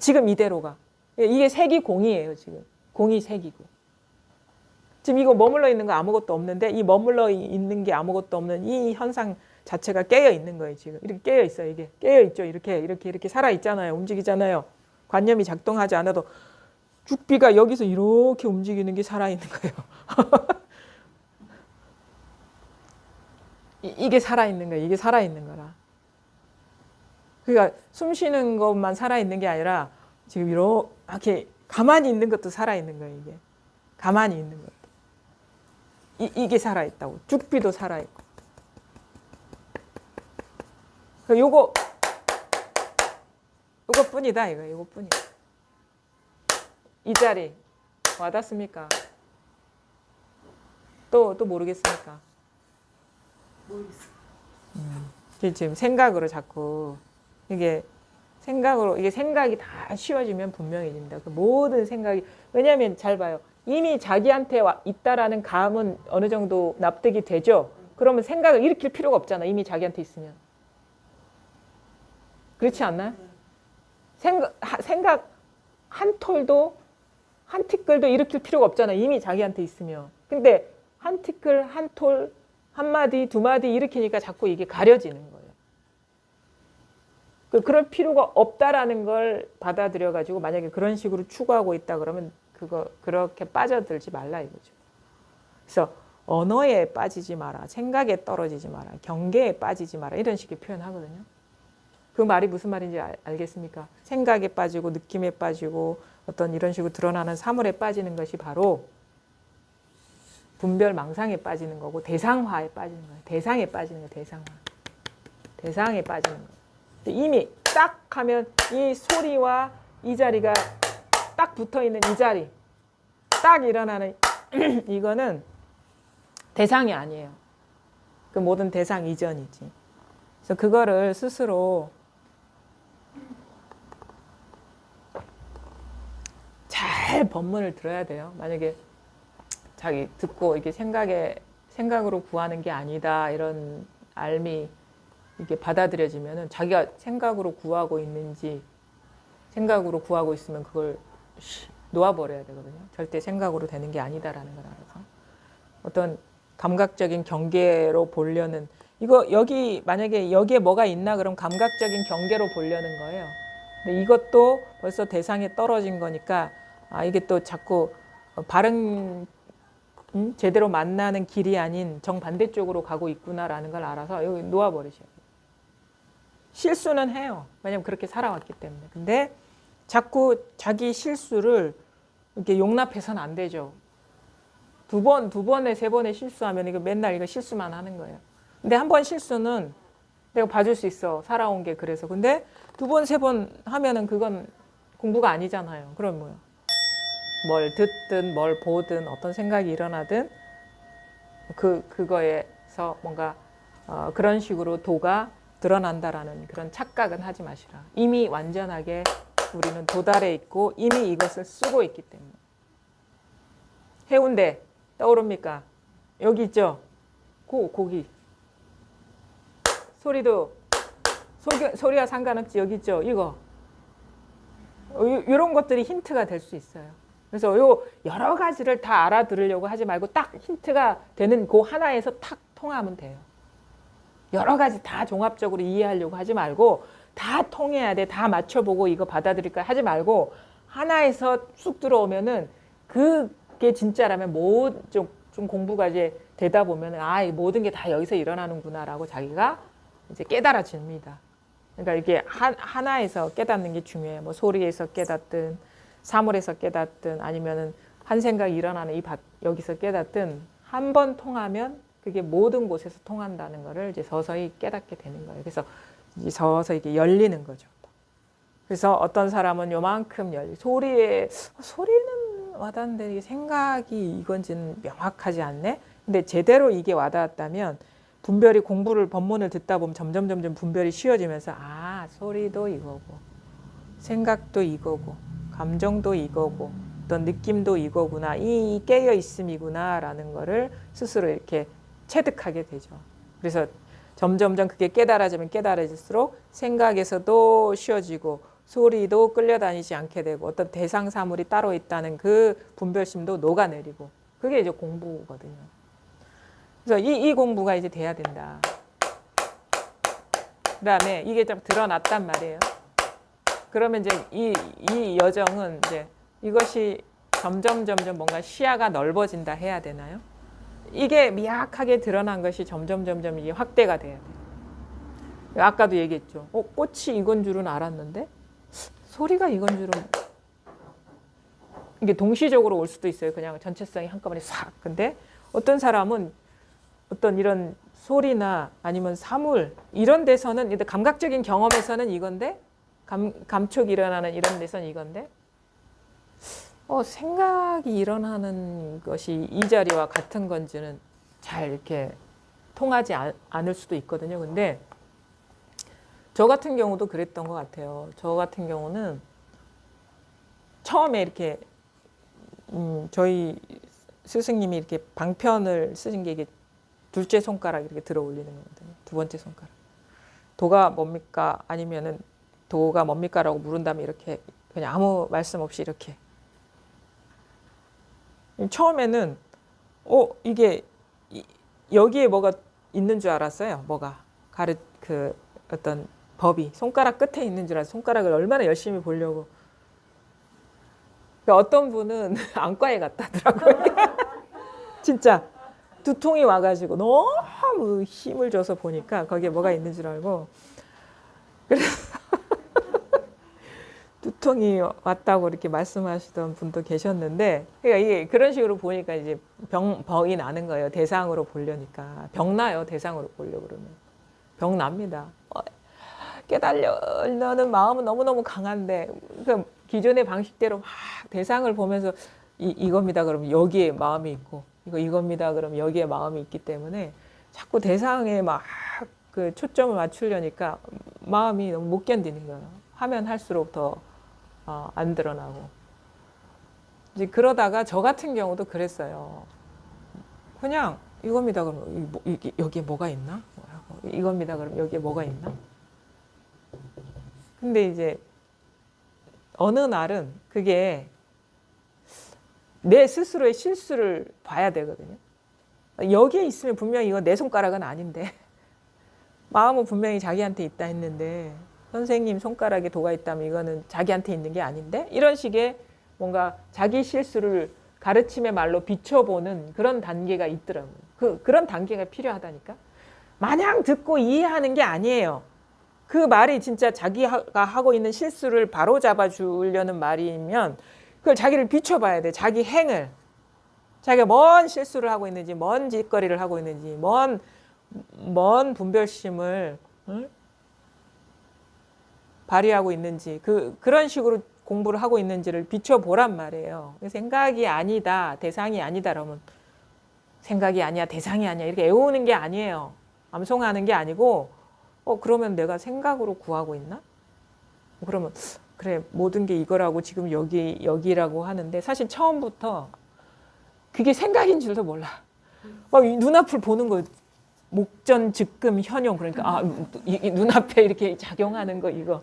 지금 이대로가. 이게 색이 공이에요. 지금 공이 색이고. 지금 이거 머물러 있는 거 아무것도 없는데, 이 머물러 있는 게 아무것도 없는 이 현상 자체가 깨어 있는 거예요. 지금 이렇게 깨어 있어요. 이게 깨어 있죠. 이렇게 살아 있잖아요. 움직이잖아요. 관념이 작동하지 않아도 죽비가 여기서 이렇게 움직이는 게 살아 있는 거예요. 이게 살아 있는 거예요. 이게 살아 있는 거라. 그러니까 숨 쉬는 것만 살아 있는 게 아니라 지금 이렇게 가만히 있는 것도 살아 있는 거예요. 이게 가만히 있는 것도. 이게 살아 있다고. 죽비도 살아 있고. 요거뿐이다 이거. 요거뿐이다. 이 자리 와닿습니까? 또 모르겠습니까? 모르겠어요. 지금 생각으로 자꾸 이게 생각이 다 쉬워지면 분명해집니다. 그 모든 생각이, 왜냐하면 잘 봐요. 이미 자기한테 있다라는 감은 어느 정도 납득이 되죠. 그러면 생각을 일으킬 필요가 없잖아. 이미 자기한테 있으면. 그렇지 않나요? 생각 한 톨도 한 티끌도 일으킬 필요가 없잖아. 이미 자기한테 있으면. 근데 한 티끌, 한 톨, 한 마디, 두 마디 일으키니까 자꾸 이게 가려지는 거예요. 그럴 필요가 없다라는 걸 받아들여 가지고, 만약에 그런 식으로 추구하고 있다 그러면 그렇게 빠져들지 말라 이거죠. 그래서 언어에 빠지지 마라, 생각에 떨어지지 마라, 경계에 빠지지 마라, 이런 식의 표현하거든요. 그 말이 무슨 말인지 알겠습니까? 생각에 빠지고 느낌에 빠지고 어떤 이런 식으로 드러나는 사물에 빠지는 것이 바로 분별망상에 빠지는 거고, 대상화에 빠지는 거예요. 대상에 빠지는 거예요. 대상에 빠지는 거예요. 이미 딱 하면 이 소리와 이 자리가 딱 붙어있는 이 자리, 딱 일어나는 이거는 대상이 아니에요. 그 모든 대상 이전이지. 그래서 그거를 스스로 잘 법문을 들어야 돼요. 만약에 자기 듣고 이게 생각으로 구하는 게 아니다, 이런 알미 이게 받아들여지면은, 자기가 생각으로 구하고 있는지, 생각으로 구하고 있으면 그걸 놓아버려야 되거든요. 절대 생각으로 되는 게 아니다라는 걸 알아서. 어떤 감각적인 경계로 보려는, 여기 만약에 여기에 뭐가 있나 그럼 감각적인 경계로 보려는 거예요. 근데 이것도 벌써 대상에 떨어진 거니까, 이게 또 자꾸 바른 제대로 만나는 길이 아닌 정반대쪽으로 가고 있구나라는 걸 알아서 여기 놓아버리셔야 돼요. 실수는 해요. 왜냐면 그렇게 살아왔기 때문에. 근데 자꾸 자기 실수를 이렇게 용납해서는 안 되죠. 두 번에 세 번에 실수하면 이거 맨날 이거 실수만 하는 거예요. 근데 한 번 실수는 내가 봐줄 수 있어. 살아온 게 그래서. 근데 두 번, 세 번 하면은 그건 공부가 아니잖아요. 그럼 뭐요? 뭘 듣든 뭘 보든 어떤 생각이 일어나든 그거에서 뭔가 그런 식으로 도가 드러난다라는 그런 착각은 하지 마시라. 이미 완전하게 우리는 도달해 있고 이미 이것을 쓰고 있기 때문에. 해운대 떠오릅니까? 여기 있죠? 고기. 소리도 소리와 상관없지. 여기 있죠? 이거. 이런 것들이 힌트가 될 수 있어요. 그래서 요 여러 가지를 다 알아들으려고 하지 말고 딱 힌트가 되는 그 하나에서 탁 통하면 돼요. 여러 가지 다 종합적으로 이해하려고 하지 말고 다 통해야 돼. 다 맞춰보고 이거 받아들일까 하지 말고 하나에서 쑥 들어오면은 그게 진짜라면 좀 공부가 이제 되다 보면 이 모든 게 다 여기서 일어나는구나라고 자기가 이제 깨달아집니다. 그러니까 이게 하나에서 깨닫는 게 중요해요. 뭐 소리에서 깨닫든 사물에서 깨닫든 아니면은 한 생각이 일어나는 여기서 깨닫든 한 번 통하면 그게 모든 곳에서 통한다는 거를 이제 서서히 깨닫게 되는 거예요. 그래서 이제 서서히 이게 열리는 거죠. 그래서 어떤 사람은 요만큼 소리는 와닿는데 이게 생각이 이건지는 명확하지 않네. 근데 제대로 이게 와닿았다면 분별이 법문을 듣다 보면 점점 분별이 쉬워지면서 소리도 이거고 생각도 이거고 감정도 이거고 어떤 느낌도 이거구나 이 깨어 있음이구나라는 거를 스스로 이렇게 체득하게 되죠. 그래서 점점 그게 깨달아질수록 생각에서도 쉬워지고 소리도 끌려다니지 않게 되고 어떤 대상 사물이 따로 있다는 그 분별심도 녹아내리고 그게 이제 공부거든요. 그래서 이 공부가 이제 돼야 된다. 그다음에 이게 좀 드러났단 말이에요. 그러면 이제 이 여정은 이제 이것이 점점 뭔가 시야가 넓어진다 해야 되나요? 이게 미약하게 드러난 것이 점점 이게 확대가 돼야 돼요. 아까도 얘기했죠. 꽃이 이건 줄은 알았는데 소리가 이건 줄은 이게 동시적으로 올 수도 있어요. 그냥 전체성이 한꺼번에 싹. 근데 어떤 사람은 어떤 이런 소리나 아니면 사물 이런 데서는 감각적인 경험에서는 이건데 감촉이 일어나는 이런 데서는 이건데 생각이 일어나는 것이 이 자리와 같은 건지는 잘 이렇게 통하지 않을 수도 있거든요. 근데 저 같은 경우도 그랬던 것 같아요. 저 같은 경우는 처음에 이렇게 저희 스승님이 이렇게 방편을 쓰신 게 이게 둘째 손가락 이렇게 들어 올리는 거거든요. 두 번째 손가락. 도가 뭡니까? 아니면은 도가 뭡니까라고 물은 다음에 이렇게 그냥 아무 말씀 없이 이렇게. 처음에는 이게 여기에 뭐가 있는 줄 알았어요. 뭐가 어떤 법이 손가락 끝에 있는 줄 알았어요. 손가락을 얼마나 열심히 보려고. 그러니까 어떤 분은 안과에 갔다더라고요. 진짜 두통이 와가지고 너무 힘을 줘서 보니까 거기에 뭐가 있는 줄 알고 그래서 두통이 왔다고 이렇게 말씀하시던 분도 계셨는데 그러니까 이게 그런 식으로 보니까 이제 병이 나는 거예요. 대상으로 보려니까 병 나요. 대상으로 보려 그러면 병 납니다. 깨달으려는 마음은 너무너무 강한데 그러니까 기존의 방식대로 막 대상을 보면서 이겁니다. 그러면 여기에 마음이 있고 이겁니다. 그러면 여기에 마음이 있기 때문에 자꾸 대상에 막 그 초점을 맞추려니까 마음이 너무 못 견디는 거예요. 하면 할수록 더 안 드러나고. 이제 그러다가 저 같은 경우도 그랬어요. 그냥 이겁니다. 그러면 여기에 뭐가 있나? 이겁니다. 그러면 여기에 뭐가 있나? 근데 이제 어느 날은 그게 내 스스로의 실수를 봐야 되거든요. 여기에 있으면 분명히 이건 내 손가락은 아닌데 마음은 분명히 자기한테 있다 했는데 선생님 손가락에 도가 있다면 이거는 자기한테 있는 게 아닌데 이런 식의 뭔가 자기 실수를 가르침의 말로 비춰보는 그런 단계가 있더라고요. 그런 단계가 필요하다니까. 마냥 듣고 이해하는 게 아니에요. 그 말이 진짜 자기가 하고 있는 실수를 바로잡아 주려는 말이면 그걸 자기를 비춰봐야 돼. 자기 행을. 자기가 뭔 실수를 하고 있는지, 뭔 짓거리를 하고 있는지, 뭔 분별심을 발휘하고 있는지 그런 식으로 공부를 하고 있는지를 비춰보란 말이에요. 생각이 아니다, 대상이 아니다 그러면 생각이 아니야, 대상이 아니야 이렇게 애우는 게 아니에요. 암송하는 게 아니고 그러면 내가 생각으로 구하고 있나? 그러면 그래 모든 게 이거라고 지금 여기라고 하는데 사실 처음부터 그게 생각인 줄도 몰라. 막 눈앞을 보는 거 목전 즉금 현용 그러니까 이 눈앞에 이렇게 작용하는 거 이거.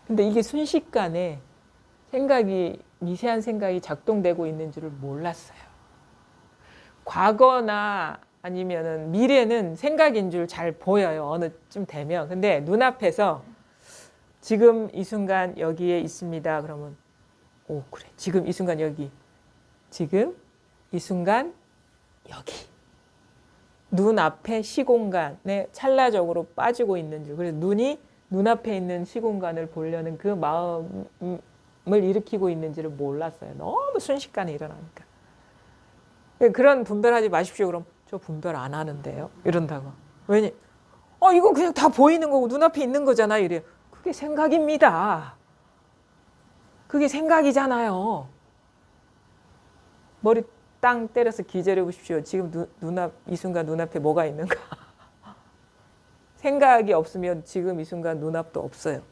근데 이게 순식간에 미세한 생각이 작동되고 있는 줄을 몰랐어요. 과거나 아니면은 미래는 생각인 줄 잘 보여요. 어느쯤 되면. 근데 눈앞에서 지금 이 순간 여기에 있습니다. 그러면 오 그래 지금 이 순간 여기 지금 이 순간 여기 눈앞에 시공간에 찰나적으로 빠지고 있는 줄. 그래서 눈이 눈앞에 있는 시공간을 보려는 그 마음을 일으키고 있는지를 몰랐어요. 너무 순식간에 일어나니까. 그런 분별하지 마십시오. 그럼 저 분별 안 하는데요. 이런다고. 왜냐? 이거 그냥 다 보이는 거고 눈앞에 있는 거잖아. 이래요. 그게 생각입니다. 그게 생각이잖아요. 머리 땅 때려서 기절해 보십시오. 지금 이 순간 눈앞에 뭐가 있는가? 생각이 없으면 지금 이 순간 눈앞도 없어요.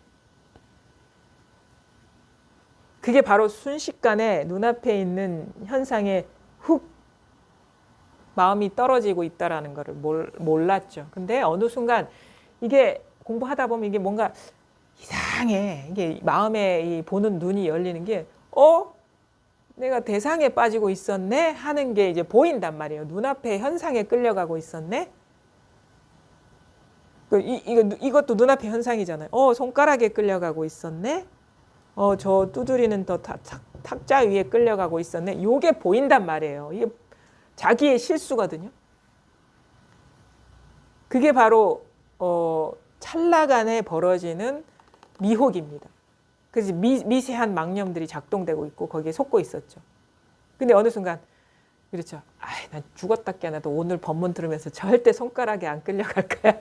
그게 바로 순식간에 눈앞에 있는 현상에 훅 마음이 떨어지고 있다라는 것을 몰랐죠. 근데 어느 순간 이게 공부하다 보면 이게 뭔가 이상해. 이게 마음에 이 보는 눈이 열리는 게 내가 대상에 빠지고 있었네 하는 게 이제 보인단 말이에요. 눈앞에 현상에 끌려가고 있었네. 이것도 눈앞의 현상이잖아요. 손가락에 끌려가고 있었네. 저 두드리는 탁자 위에 끌려가고 있었네. 요게 보인단 말이에요. 이게 자기의 실수거든요. 그게 바로 찰나간에 벌어지는 미혹입니다. 그래서 미세한 망념들이 작동되고 있고 거기에 속고 있었죠. 근데 어느 순간 그렇죠. 난 죽었다 깨어나도 오늘 법문 들으면서 절대 손가락에 안 끌려갈 거야.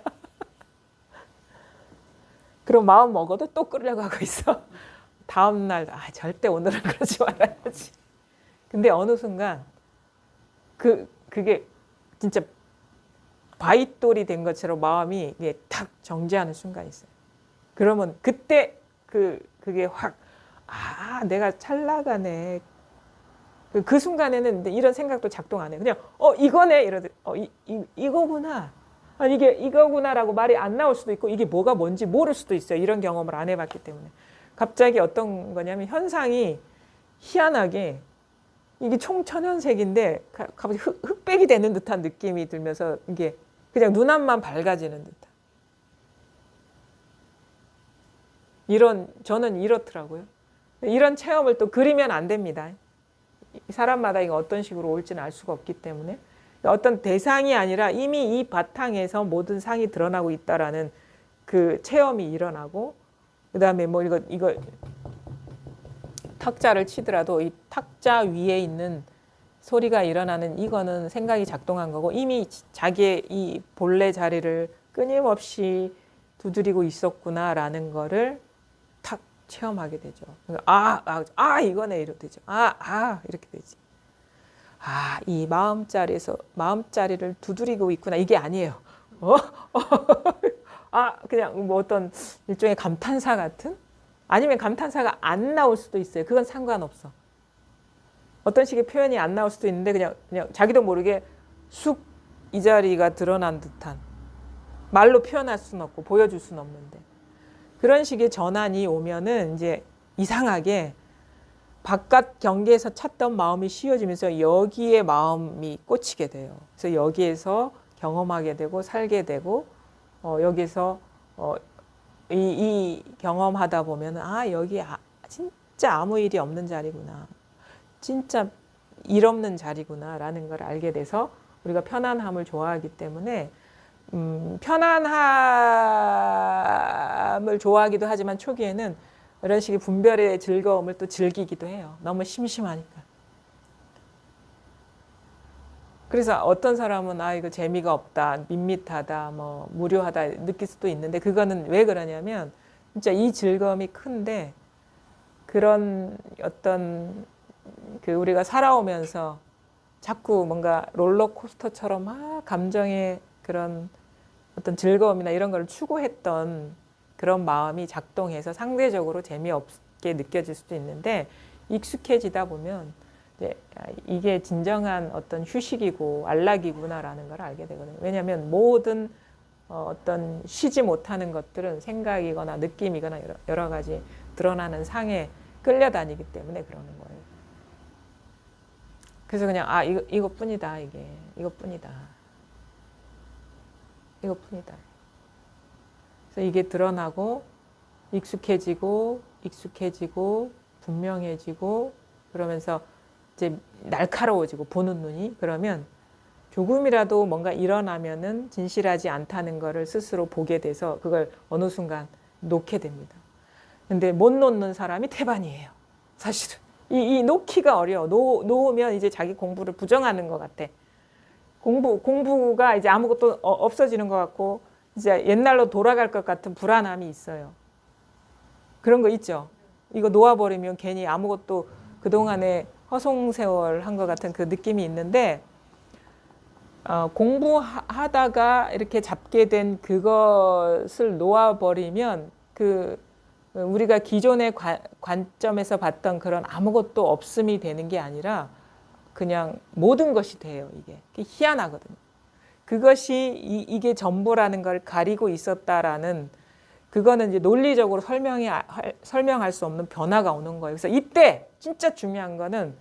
그럼 마음 먹어도 또 끌려가고 있어. 다음날 절대 오늘은 그러지 말아야지. 근데 어느 순간 그게 진짜 바윗돌이 된 것처럼 마음이 이게 탁 정지하는 순간이 있어요. 그러면 그때 그게 확 내가 찰나가네. 그 순간에는 이런 생각도 작동 안 해요. 그냥 이거네 이러듯 이거구나. 이게 이거구나라고 말이 안 나올 수도 있고 이게 뭐가 뭔지 모를 수도 있어요. 이런 경험을 안 해봤기 때문에. 갑자기 어떤 거냐면 현상이 희한하게 이게 총천연색인데 갑자기 흑백이 되는 듯한 느낌이 들면서 이게 그냥 눈앞만 밝아지는 듯한. 저는 이렇더라고요. 이런 체험을 또 그리면 안 됩니다. 사람마다 이거 어떤 식으로 올지는 알 수가 없기 때문에 어떤 대상이 아니라 이미 이 바탕에서 모든 상이 드러나고 있다라는 그 체험이 일어나고 그다음에 뭐 이거 탁자를 치더라도 이 탁자 위에 있는 소리가 일어나는 이거는 생각이 작동한 거고 이미 자기의 이 본래 자리를 끊임없이 두드리고 있었구나라는 거를 탁 체험하게 되죠. 이거네 이렇게 되죠. 이렇게 되지. 이 마음자리를 두드리고 있구나. 이게 아니에요. 그냥 뭐 어떤 일종의 감탄사 같은? 아니면 감탄사가 안 나올 수도 있어요. 그건 상관없어. 어떤 식의 표현이 안 나올 수도 있는데 그냥 자기도 모르게 쑥 이 자리가 드러난 듯한 말로 표현할 수는 없고 보여줄 수는 없는데 그런 식의 전환이 오면은 이제 이상하게 바깥 경계에서 찾던 마음이 쉬워지면서 여기에 마음이 꽂히게 돼요. 그래서 여기에서 경험하게 되고 살게 되고 여기서 이 경험하다 보면 여기 진짜 아무 일이 없는 자리구나. 진짜 일 없는 자리구나 라는 걸 알게 돼서 우리가 편안함을 좋아하기 때문에 편안함을 좋아하기도 하지만 초기에는 이런 식의 분별의 즐거움을 또 즐기기도 해요. 너무 심심하니까. 그래서 어떤 사람은 이거 재미가 없다, 밋밋하다, 뭐 무료하다 느낄 수도 있는데 그거는 왜 그러냐면 진짜 이 즐거움이 큰데 그런 어떤 우리가 살아오면서 자꾸 뭔가 롤러코스터처럼 막 감정의 그런 어떤 즐거움이나 이런 걸 추구했던 그런 마음이 작동해서 상대적으로 재미없게 느껴질 수도 있는데 익숙해지다 보면 이제 이게 진정한 어떤 휴식이고 안락이구나라는 걸 알게 되거든요. 왜냐하면 모든 어떤 쉬지 못하는 것들은 생각이거나 느낌이거나 여러 가지 드러나는 상에 끌려다니기 때문에 그러는 거예요. 그래서 그냥 이것뿐이다 이게 이것뿐이다 이것뿐이다. 그래서 이게 드러나고 익숙해지고 분명해지고 그러면서 이제 날카로워지고 보는 눈이 그러면 조금이라도 뭔가 일어나면은 진실하지 않다는 거를 스스로 보게 돼서 그걸 어느 순간 놓게 됩니다. 근데 못 놓는 사람이 태반이에요. 사실은. 이 놓기가 어려워. 놓으면 이제 자기 공부를 부정하는 것 같아. 공부가 이제 아무것도 없어지는 것 같고 이제 옛날로 돌아갈 것 같은 불안함이 있어요. 그런 거 있죠. 이거 놓아버리면 괜히 아무것도 그동안에 허송세월 한 것 같은 그 느낌이 있는데 공부하다가 이렇게 잡게 된 그것을 놓아버리면 우리가 기존의 관점에서 봤던 그런 아무것도 없음이 되는 게 아니라 그냥 모든 것이 돼요. 이게 희한하거든요. 그것이 이게 전부라는 걸 가리고 있었다라는 그거는 이제 논리적으로 설명할 수 없는 변화가 오는 거예요. 그래서 이때 진짜 중요한 거는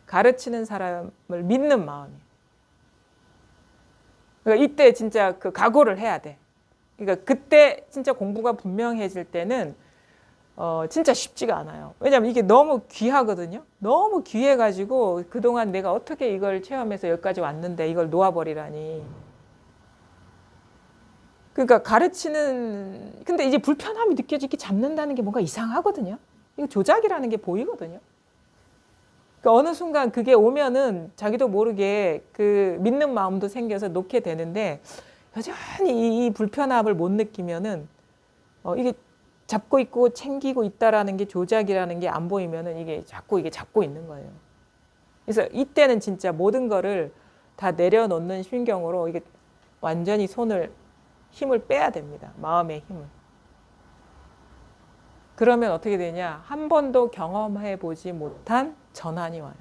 가르치는 사람을 믿는 마음이에요. 그러니까 이때 진짜 그 각오를 해야 돼. 그러니까 그때 진짜 공부가 분명해질 때는 진짜 쉽지가 않아요. 왜냐하면 이게 너무 귀하거든요. 너무 귀해가지고 그동안 내가 어떻게 이걸 체험해서 여기까지 왔는데 이걸 놓아버리라니. 그러니까 근데 이제 불편함이 느껴지기 잡는다는 게 뭔가 이상하거든요. 이거 조작이라는 게 보이거든요. 그러니까 어느 순간 그게 오면은 자기도 모르게 그 믿는 마음도 생겨서 놓게 되는데 여전히 이 불편함을 못 느끼면은 이게 잡고 있고 챙기고 있다라는 게 조작이라는 게 안 보이면은 이게 잡고 있는 거예요. 그래서 이때는 진짜 모든 거를 다 내려놓는 심경으로 이게 완전히 힘을 빼야 됩니다. 마음의 힘을. 그러면 어떻게 되냐? 한 번도 경험해 보지 못한 전환이 와요.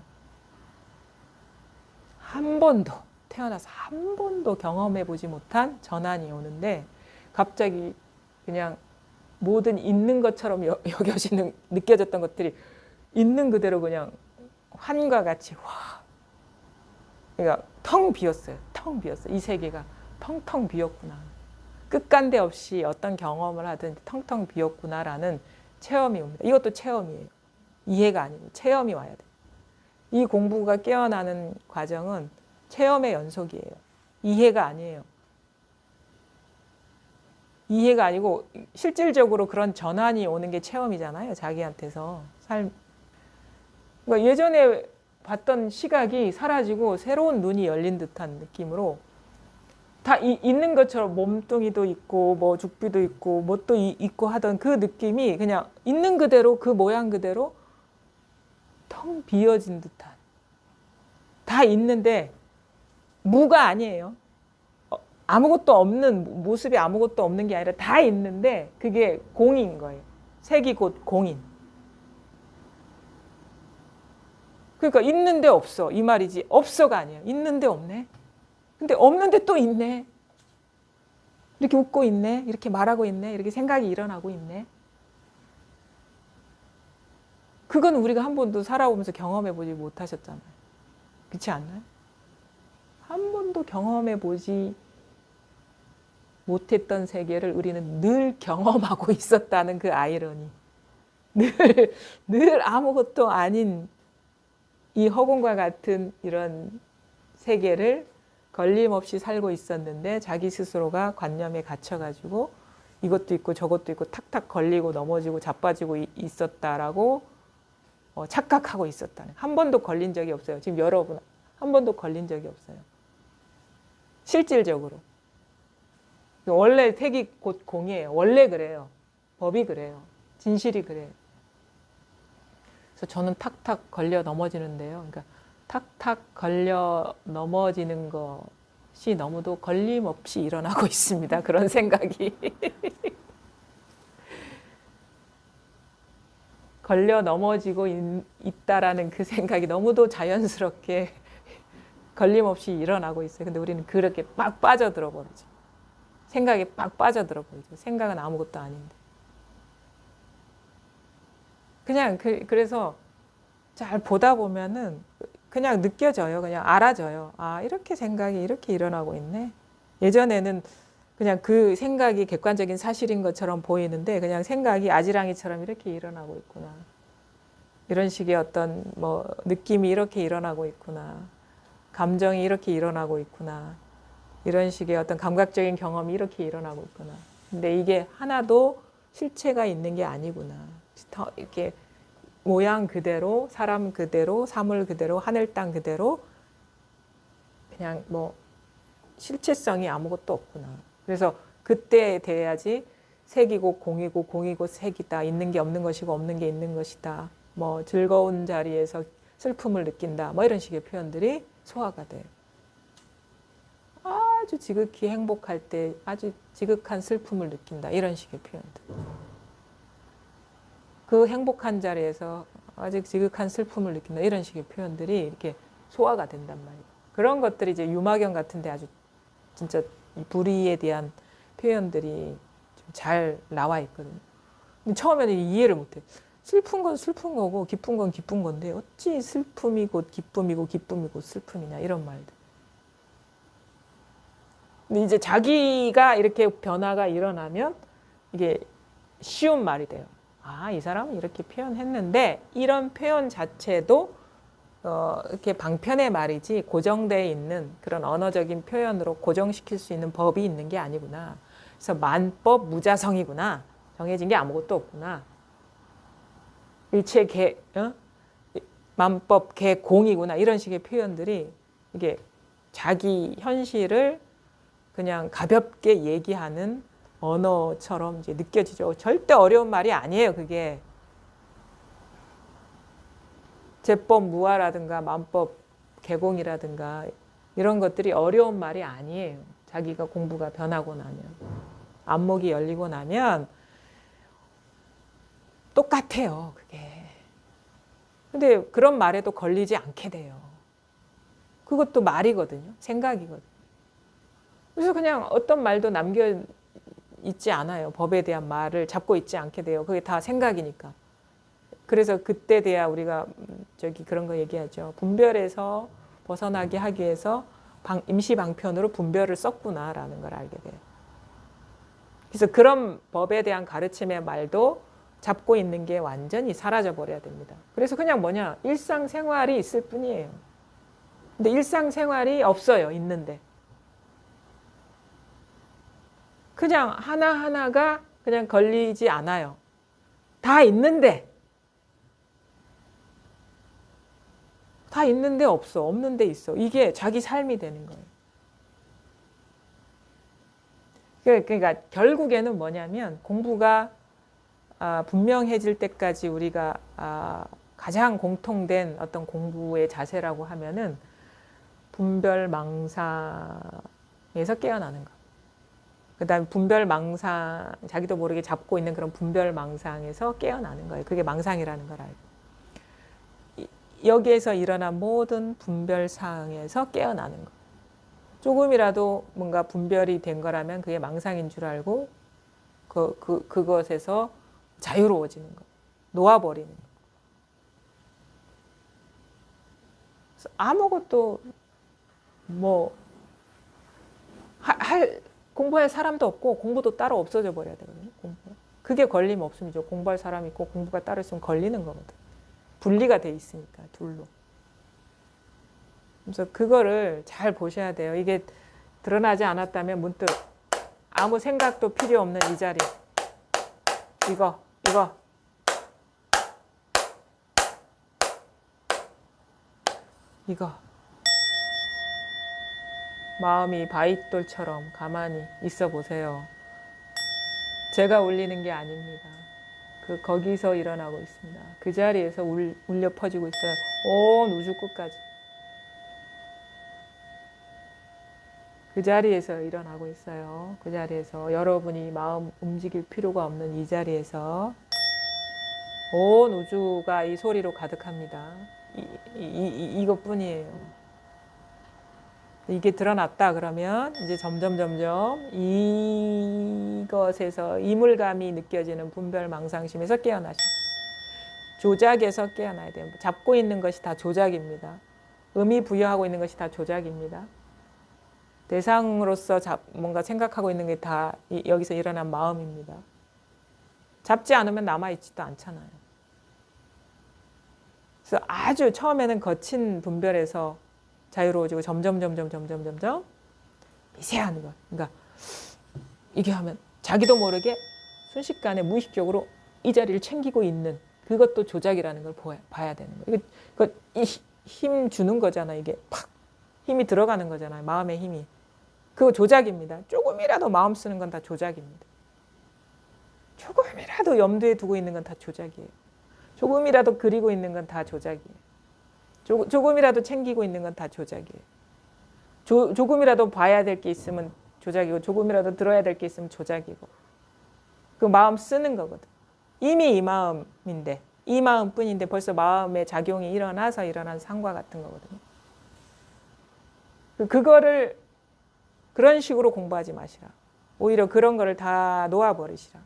한 번도 태어나서 한 번도 경험해 보지 못한 전환이 오는데 갑자기 그냥 모든 있는 것처럼 느껴졌던 것들이 있는 그대로 그냥 환과 같이 그러니까 텅 비었어요. 텅 비었어요. 이 세계가 텅텅 비었구나. 끝간데 없이 어떤 경험을 하든 텅텅 비었구나라는 체험이 옵니다. 이것도 체험이에요. 이해가 아니고 체험이 와야 돼요. 이 공부가 깨어나는 과정은 체험의 연속이에요. 이해가 아니에요. 이해가 아니고 실질적으로 그런 전환이 오는 게 체험이잖아요. 자기한테서. 그러니까 예전에 봤던 시각이 사라지고 새로운 눈이 열린 듯한 느낌으로 다 있는 것처럼 몸뚱이도 있고 뭐 죽비도 있고 뭣도 있고 하던 그 느낌이 그냥 있는 그대로 그 모양 그대로 텅 비어진 듯한 다 있는데 무가 아니에요. 아무것도 없는 모습이 아무것도 없는 게 아니라 다 있는데 그게 공인 거예요. 색이 곧 공인. 그러니까 있는데 없어 이 말이지 없어가 아니에요. 있는데 없네. 근데 없는데 또 있네. 이렇게 웃고 있네. 이렇게 말하고 있네. 이렇게 생각이 일어나고 있네. 그건 우리가 한 번도 살아오면서 경험해보지 못하셨잖아요. 그렇지 않나요? 한 번도 경험해보지 못했던 세계를 우리는 늘 경험하고 있었다는 그 아이러니. 늘 아무것도 아닌 이 허공과 같은 이런 세계를 걸림없이 살고 있었는데 자기 스스로가 관념에 갇혀가지고 이것도 있고 저것도 있고 탁탁 걸리고 넘어지고 자빠지고 있었다라고 착각하고 있었다는. 한 번도 걸린 적이 없어요. 지금 여러분 한 번도 걸린 적이 없어요. 실질적으로. 원래 색이 곧 공이에요. 원래 그래요. 법이 그래요. 진실이 그래요. 그래서 저는 탁탁 걸려 넘어지는데요. 그러니까 탁탁 걸려 넘어지는 것이 너무도 걸림없이 일어나고 있습니다. 그런 생각이. 걸려 넘어지고 있다라는 그 생각이 너무도 자연스럽게 걸림없이 일어나고 있어요. 근데 우리는 그렇게 빡 빠져들어 버리죠. 생각에 빡 빠져들어 버리죠. 생각은 아무것도 아닌데. 그냥 그래서 잘 보다 보면은 그냥 느껴져요. 그냥 알아져요. 아, 이렇게 생각이 이렇게 일어나고 있네. 예전에는 그냥 그 생각이 객관적인 사실인 것처럼 보이는데 그냥 생각이 아지랑이처럼 이렇게 일어나고 있구나. 이런 식의 어떤 뭐 느낌이 이렇게 일어나고 있구나. 감정이 이렇게 일어나고 있구나. 이런 식의 어떤 감각적인 경험이 이렇게 일어나고 있구나. 근데 이게 하나도 실체가 있는 게 아니구나. 이렇게 모양 그대로, 사람 그대로, 사물 그대로, 하늘 땅 그대로 그냥 뭐 실체성이 아무것도 없구나. 그래서 그때 돼야지 색이고 공이고 공이고 색이다. 있는 게 없는 것이고 없는 게 있는 것이다. 뭐 즐거운 자리에서 슬픔을 느낀다. 뭐 이런 식의 표현들이 소화가 돼요. 아주 지극히 행복할 때 아주 지극한 슬픔을 느낀다. 이런 식의 표현들. 그 행복한 자리에서 아직 지극한 슬픔을 느낀다. 이런 식의 표현들이 이렇게 소화가 된단 말이에요. 그런 것들이 이제 유마경 같은데 아주 진짜 이 불의에 대한 표현들이 좀 잘 나와 있거든요. 근데 처음에는 이해를 못해요. 슬픈 건 슬픈 거고 기쁜 건 기쁜 건데 어찌 슬픔이 곧 기쁨이고 기쁨이 곧 슬픔이냐 이런 말들. 근데 이제 자기가 이렇게 변화가 일어나면 이게 쉬운 말이 돼요. 아, 이 사람은 이렇게 표현했는데 이런 표현 자체도 이렇게 방편의 말이지 고정되어 있는 그런 언어적인 표현으로 고정시킬 수 있는 법이 있는 게 아니구나. 그래서 만법 무자성이구나. 정해진 게 아무것도 없구나. 일체 개, 만법 개공이구나. 이런 식의 표현들이 이게 자기 현실을 그냥 가볍게 얘기하는 언어처럼 이제 느껴지죠. 절대 어려운 말이 아니에요, 그게. 제법 무아라든가 만법 개공이라든가 이런 것들이 어려운 말이 아니에요. 자기가 공부가 변하고 나면. 안목이 열리고 나면 똑같아요, 그게. 근데 그런 말에도 걸리지 않게 돼요. 그것도 말이거든요. 생각이거든요. 그래서 그냥 어떤 말도 남겨 있지 않아요. 법에 대한 말을 잡고 있지 않게 돼요. 그게 다 생각이니까. 그래서 그때 돼야 우리가 그런 거 얘기하죠. 분별에서 벗어나게 하기 위해서 임시 방편으로 분별을 썼구나라는 걸 알게 돼요. 그래서 그런 법에 대한 가르침의 말도 잡고 있는 게 완전히 사라져 버려야 됩니다. 그래서 그냥 뭐냐, 일상생활이 있을 뿐이에요. 근데 일상생활이 없어요, 있는데. 그냥 하나하나가 그냥 걸리지 않아요. 다 있는데 없어. 없는데 있어. 이게 자기 삶이 되는 거예요. 그러니까 결국에는 뭐냐면 공부가 분명해질 때까지 우리가 가장 공통된 어떤 공부의 자세라고 하면은 분별망상에서 깨어나는 거. 그다음에 분별망상, 자기도 모르게 잡고 있는 그런 분별망상에서 깨어나는 거예요. 그게 망상이라는 걸 알고. 여기에서 일어난 모든 분별사항에서 깨어나는 거. 조금이라도 뭔가 분별이 된 거라면 그게 망상인 줄 알고 그것에서 자유로워지는 거. 놓아버리는 거. 그래서 아무것도 뭐 공부할 사람도 없고 공부도 따로 없어져 버려야 되거든요. 그게 걸림 없음이죠. 공부할 사람 있고 공부가 따로 있으면 걸리는 거거든. 분리가 돼 있으니까 둘로. 그래서 그거를 잘 보셔야 돼요. 이게 드러나지 않았다면 문득 아무 생각도 필요 없는 이 자리. 이거. 마음이 바윗돌처럼 가만히 있어 보세요. 제가 울리는 게 아닙니다. 거기서 일어나고 있습니다. 그 자리에서 울려 퍼지고 있어요. 온 우주 끝까지. 그 자리에서 일어나고 있어요. 그 자리에서 여러분이 마음 움직일 필요가 없는 이 자리에서 온 우주가 이 소리로 가득합니다. 이것뿐이에요. 이게 드러났다 그러면 이제 점점 이것에서 이물감이 느껴지는 분별망상심에서 깨어나시고 조작에서 깨어나야 돼요. 잡고 있는 것이 다 조작입니다. 의미 부여하고 있는 것이 다 조작입니다. 대상으로서 뭔가 생각하고 있는 게 다 여기서 일어난 마음입니다. 잡지 않으면 남아있지도 않잖아요. 그래서 아주 처음에는 거친 분별에서 자유로워지고 점점 미세한 것. 그러니까 이게 하면 자기도 모르게 순식간에 무의식적으로 이 자리를 챙기고 있는 그것도 조작이라는 걸 봐야 되는 거예요. 이거 힘 주는 거잖아. 이게 팍 힘이 들어가는 거잖아요. 마음의 힘이. 그거 조작입니다. 조금이라도 마음 쓰는 건 다 조작입니다. 조금이라도 염두에 두고 있는 건 다 조작이에요. 조금이라도 그리고 있는 건 다 조작이에요. 조금이라도 챙기고 있는 건 다 조작이에요. 조금이라도 봐야 될 게 있으면 조작이고 조금이라도 들어야 될 게 있으면 조작이고 그 마음 쓰는 거거든. 이미 이 마음인데 이 마음뿐인데 벌써 마음의 작용이 일어나서 일어난 상과 같은 거거든요. 그거를 그런 식으로 공부하지 마시라. 오히려 그런 거를 다 놓아버리시라.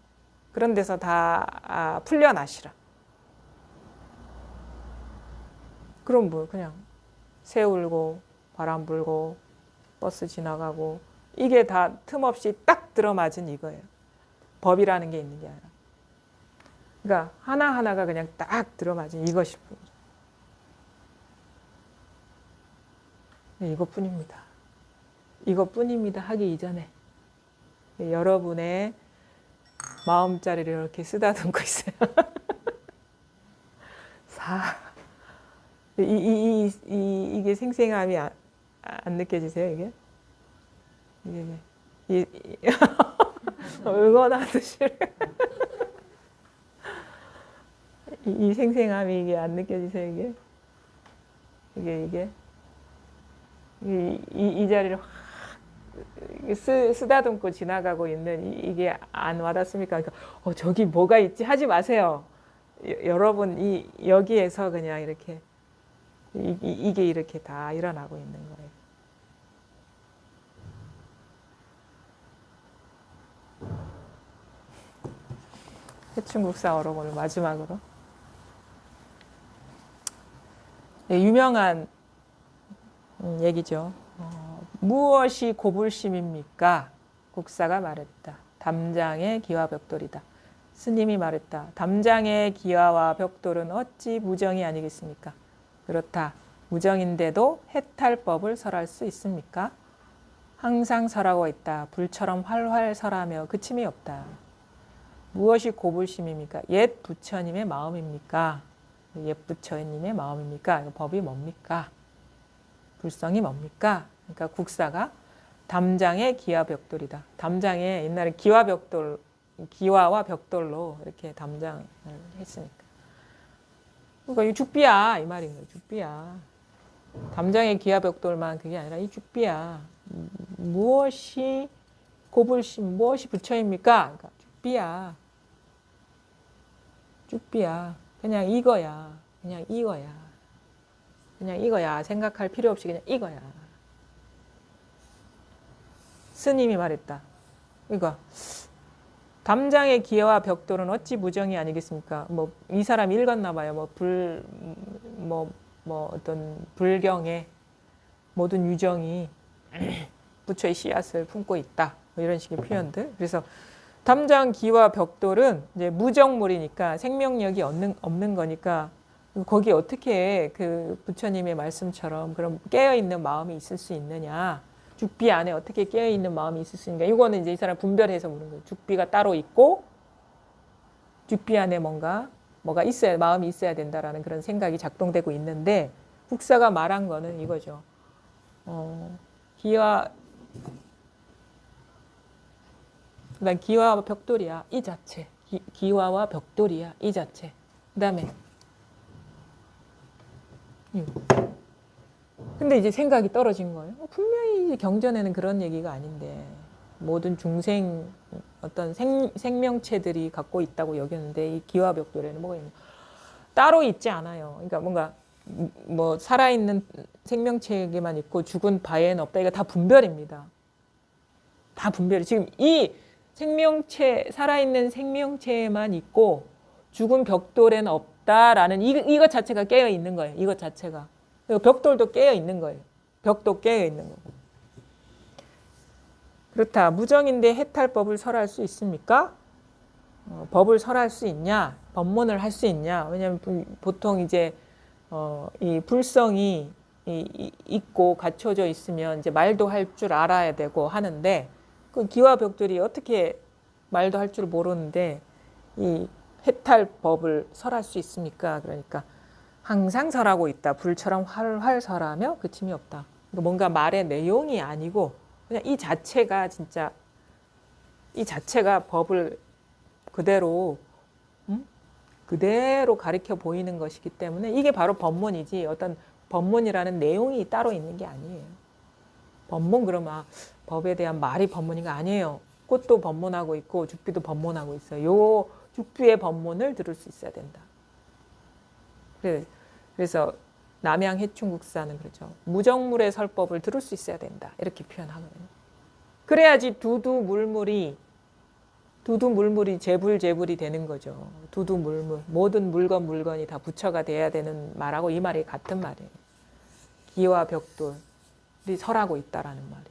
그런 데서 다 풀려나시라. 그럼 뭐 그냥 새 울고 바람 불고 버스 지나가고 이게 다 틈없이 딱 들어맞은 이거예요. 법이라는 게 있는 게 아니라. 그러니까 하나하나가 그냥 딱 들어맞은 이것일 뿐이죠. 네, 이것뿐입니다. 이것뿐입니다 하기 이전에 여러분의 마음자리를 이렇게 쓰다듬고 있어요. 이게 생생함이 안 느껴지세요? 이게 응원하듯이 이 생생함이 이게 안 느껴지세요? 이게 이 자리를 확 쓰다듬고 지나가고 있는 이게 안 와닿습니까? 그러니까 저기 뭐가 있지 하지 마세요. 여러분 여기에서 그냥 이렇게 이게 이렇게 다 일어나고 있는 거예요. 해충국사 어록 오늘 마지막으로 네, 유명한 얘기죠. 무엇이 고불심입니까? 국사가 말했다. 담장의 기와 벽돌이다. 스님이 말했다. 담장의 기와와 벽돌은 어찌 무정이 아니겠습니까? 그렇다. 무정인데도 해탈법을 설할 수 있습니까? 항상 설하고 있다. 불처럼 활활 설하며 그침이 없다. 무엇이 고불심입니까? 옛 부처님의 마음입니까? 옛 부처님의 마음입니까? 법이 뭡니까? 불성이 뭡니까? 그러니까 국사가 담장의 기와 벽돌이다. 담장에 옛날에 기와와 벽돌로 이렇게 담장을 했으니까. 그러니까 이 죽비야 이 말인 거예요. 죽비야. 담장의 기와 벽돌만 그게 아니라 이 죽비야. 무엇이 고불심, 무엇이 부처입니까? 그러니까 죽비야. 죽비야. 그냥 이거야. 그냥 이거야. 그냥 이거야. 생각할 필요 없이 그냥 이거야. 스님이 말했다. 그러니까 담장의 기와 벽돌은 어찌 무정이 아니겠습니까? 뭐 이 사람 읽었나 봐요. 어떤 불경의 모든 유정이 부처의 씨앗을 품고 있다. 뭐 이런 식의 표현들. 그래서 담장 기와 벽돌은 이제 무정물이니까 생명력이 없는 거니까 거기에 어떻게 그 부처님의 말씀처럼 그런 깨어있는 마음이 있을 수 있느냐. 죽비 안에 어떻게 깨어있는 마음이 있을 수 있는가. 이거는 이제 이 사람 분별해서 보는 거예요. 죽비가 따로 있고 죽비 안에 뭐가 있어야, 마음이 있어야 된다라는 그런 생각이 작동되고 있는데 국사가 말한 거는 이거죠. 기와와 벽돌이야. 이 자체. 기와와 벽돌이야. 이 자체. 그 다음에 근데 이제 생각이 떨어진 거예요. 분명히 경전에는 그런 얘기가 아닌데 모든 중생 어떤 생명체들이 갖고 있다고 여겼는데 이 기와벽돌에는 뭐가 있냐? 따로 있지 않아요. 그러니까 뭔가 뭐 살아있는 생명체에게만 있고 죽은 바에는 없다. 이거 다 분별입니다. 다 분별이. 지금 이 생명체 살아있는 생명체에만 있고 죽은 벽돌에는 없다라는 이것 자체가 깨어 있는 거예요. 이것 자체가. 그리고 벽돌도 깨어 있는 거예요. 벽도 깨어 있는 거고. 그렇다. 무정인데 해탈법을 설할 수 있습니까? 법을 설할 수 있냐? 법문을 할 수 있냐? 왜냐하면 보통 이제 이 불성이 있고 갖춰져 있으면 이제 말도 할 줄 알아야 되고 하는데 그 기와벽돌이 어떻게 말도 할 줄 모르는데 이 해탈법을 설할 수 있습니까? 그러니까 항상 설하고 있다. 불처럼 활활 설하며 그침이 없다. 뭔가 말의 내용이 아니고 그냥 이 자체가 진짜 이 자체가 법을 그대로 그대로 가리켜 보이는 것이기 때문에 이게 바로 법문이지 어떤 법문이라는 내용이 따로 있는 게 아니에요. 법문 그러면 법에 대한 말이 법문이가 아니에요. 꽃도 법문하고 있고 죽비도 법문하고 있어요. 요 죽비의 법문을 들을 수 있어야 된다. 그래서 남양 해충국사는 그렇죠. 무정물의 설법을 들을 수 있어야 된다. 이렇게 표현하거든요. 그래야지 두두물물이 재불이 되는 거죠. 두두물물. 모든 물건이 다 부처가 돼야 되는 말하고 이 말이 같은 말이에요. 기와 벽돌이 설하고 있다라는 말이.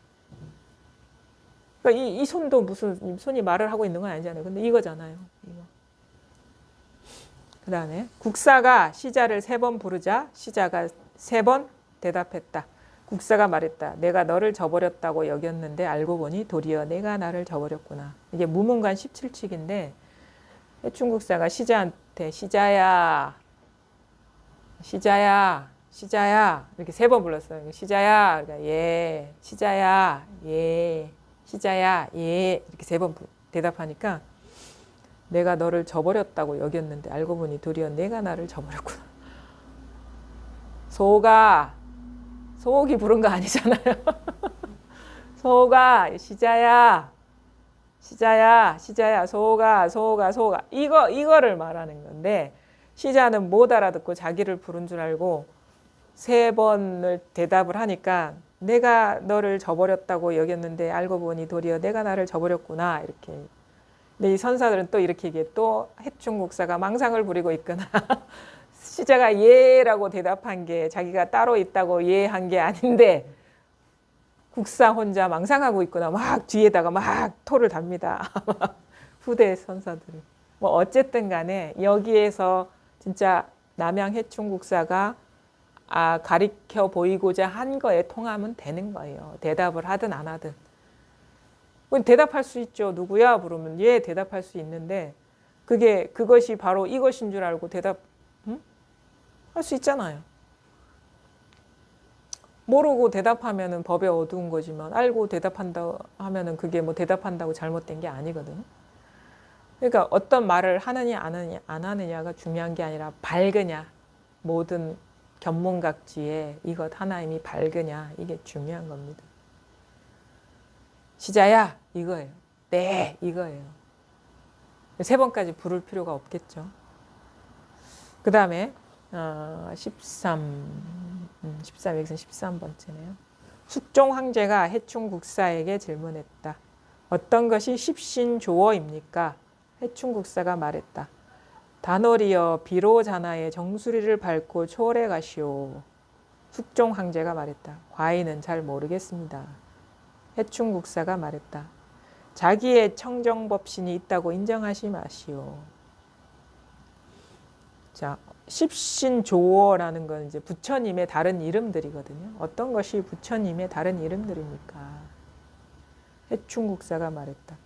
그러니까 이 손도 무슨 손이 말을 하고 있는 건 아니잖아요. 근데 이거잖아요. 이거. 그 다음에 국사가 시자를 3번 부르자 시자가 3번 대답했다. 국사가 말했다. 내가 너를 저버렸다고 여겼는데 알고 보니 도리어 내가 나를 저버렸구나. 이게 무문관 17칙인데 해충국사가 시자한테 시자야 이렇게 3번 불렀어요. 시자야, 그러니까 예, 시자야, 예, 시자야, 예 이렇게 3번 대답하니까 내가 너를 저버렸다고 여겼는데 알고 보니 도리어 내가 나를 저버렸구나. 소옥이 부른 거 아니잖아요. 소옥아, 시자야, 소옥아. 이거를 말하는 건데 시자는 못 알아듣고 자기를 부른 줄 알고 3번을 대답을 하니까 내가 너를 저버렸다고 여겼는데 알고 보니 도리어 내가 나를 저버렸구나 이렇게. 근데 이 선사들은 또 이렇게 얘기해. 또 해충국사가 망상을 부리고 있거나 시자가 예라고 대답한 게 자기가 따로 있다고 예한 게 아닌데 국사 혼자 망상하고 있구나. 막 뒤에다가 막 토를 답니다. 후대 선사들이. 뭐 어쨌든 간에 여기에서 진짜 남양 해충국사가 가리켜 보이고자 한 거에 통하면 되는 거예요. 대답을 하든 안 하든. 대답할 수 있죠. 누구야? 물으면 예 대답할 수 있는데 그것이 바로 이것인 줄 알고 할 수 있잖아요. 모르고 대답하면은 법에 어두운 거지만 알고 대답한다 하면은 그게 뭐 대답한다고 잘못된 게 아니거든요. 그러니까 어떤 말을 하느냐 안 하느냐가 중요한 게 아니라 밝으냐 모든 견문각지에 이것 하나님이 밝으냐 이게 중요한 겁니다. 시자야 이거예요. 네 이거예요. 3번까지 부를 필요가 없겠죠. 그 다음에 13 여기서 13번째네요. 숙종 황제가 해충국사에게 질문했다. 어떤 것이 십신조어입니까? 해충국사가 말했다. 단월이여 비로자나의 정수리를 밟고 초월해 가시오. 숙종 황제가 말했다. 과인은 잘 모르겠습니다. 해충국사가 말했다. 자기의 청정법신이 있다고 인정하시 마시오. 자, 십신조어라는 건 이제 부처님의 다른 이름들이거든요. 어떤 것이 부처님의 다른 이름들입니까? 해충국사가 말했다.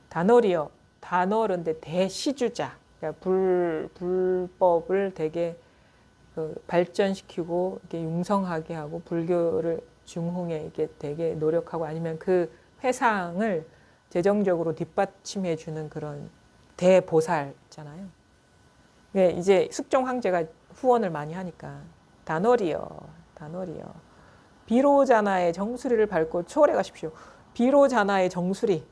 단월이여, 단월인데 대시주자, 그러니까 불법을 되게 발전시키고 이렇게 융성하게 하고 불교를 중흥에 이렇게 되게 노력하고 아니면 그 회상을 재정적으로 뒷받침해 주는 그런 대보살 있잖아요. 이제 숙종 황제가 후원을 많이 하니까 단월이여 비로자나의 정수리를 밟고 초월해 가십시오. 비로자나의 정수리.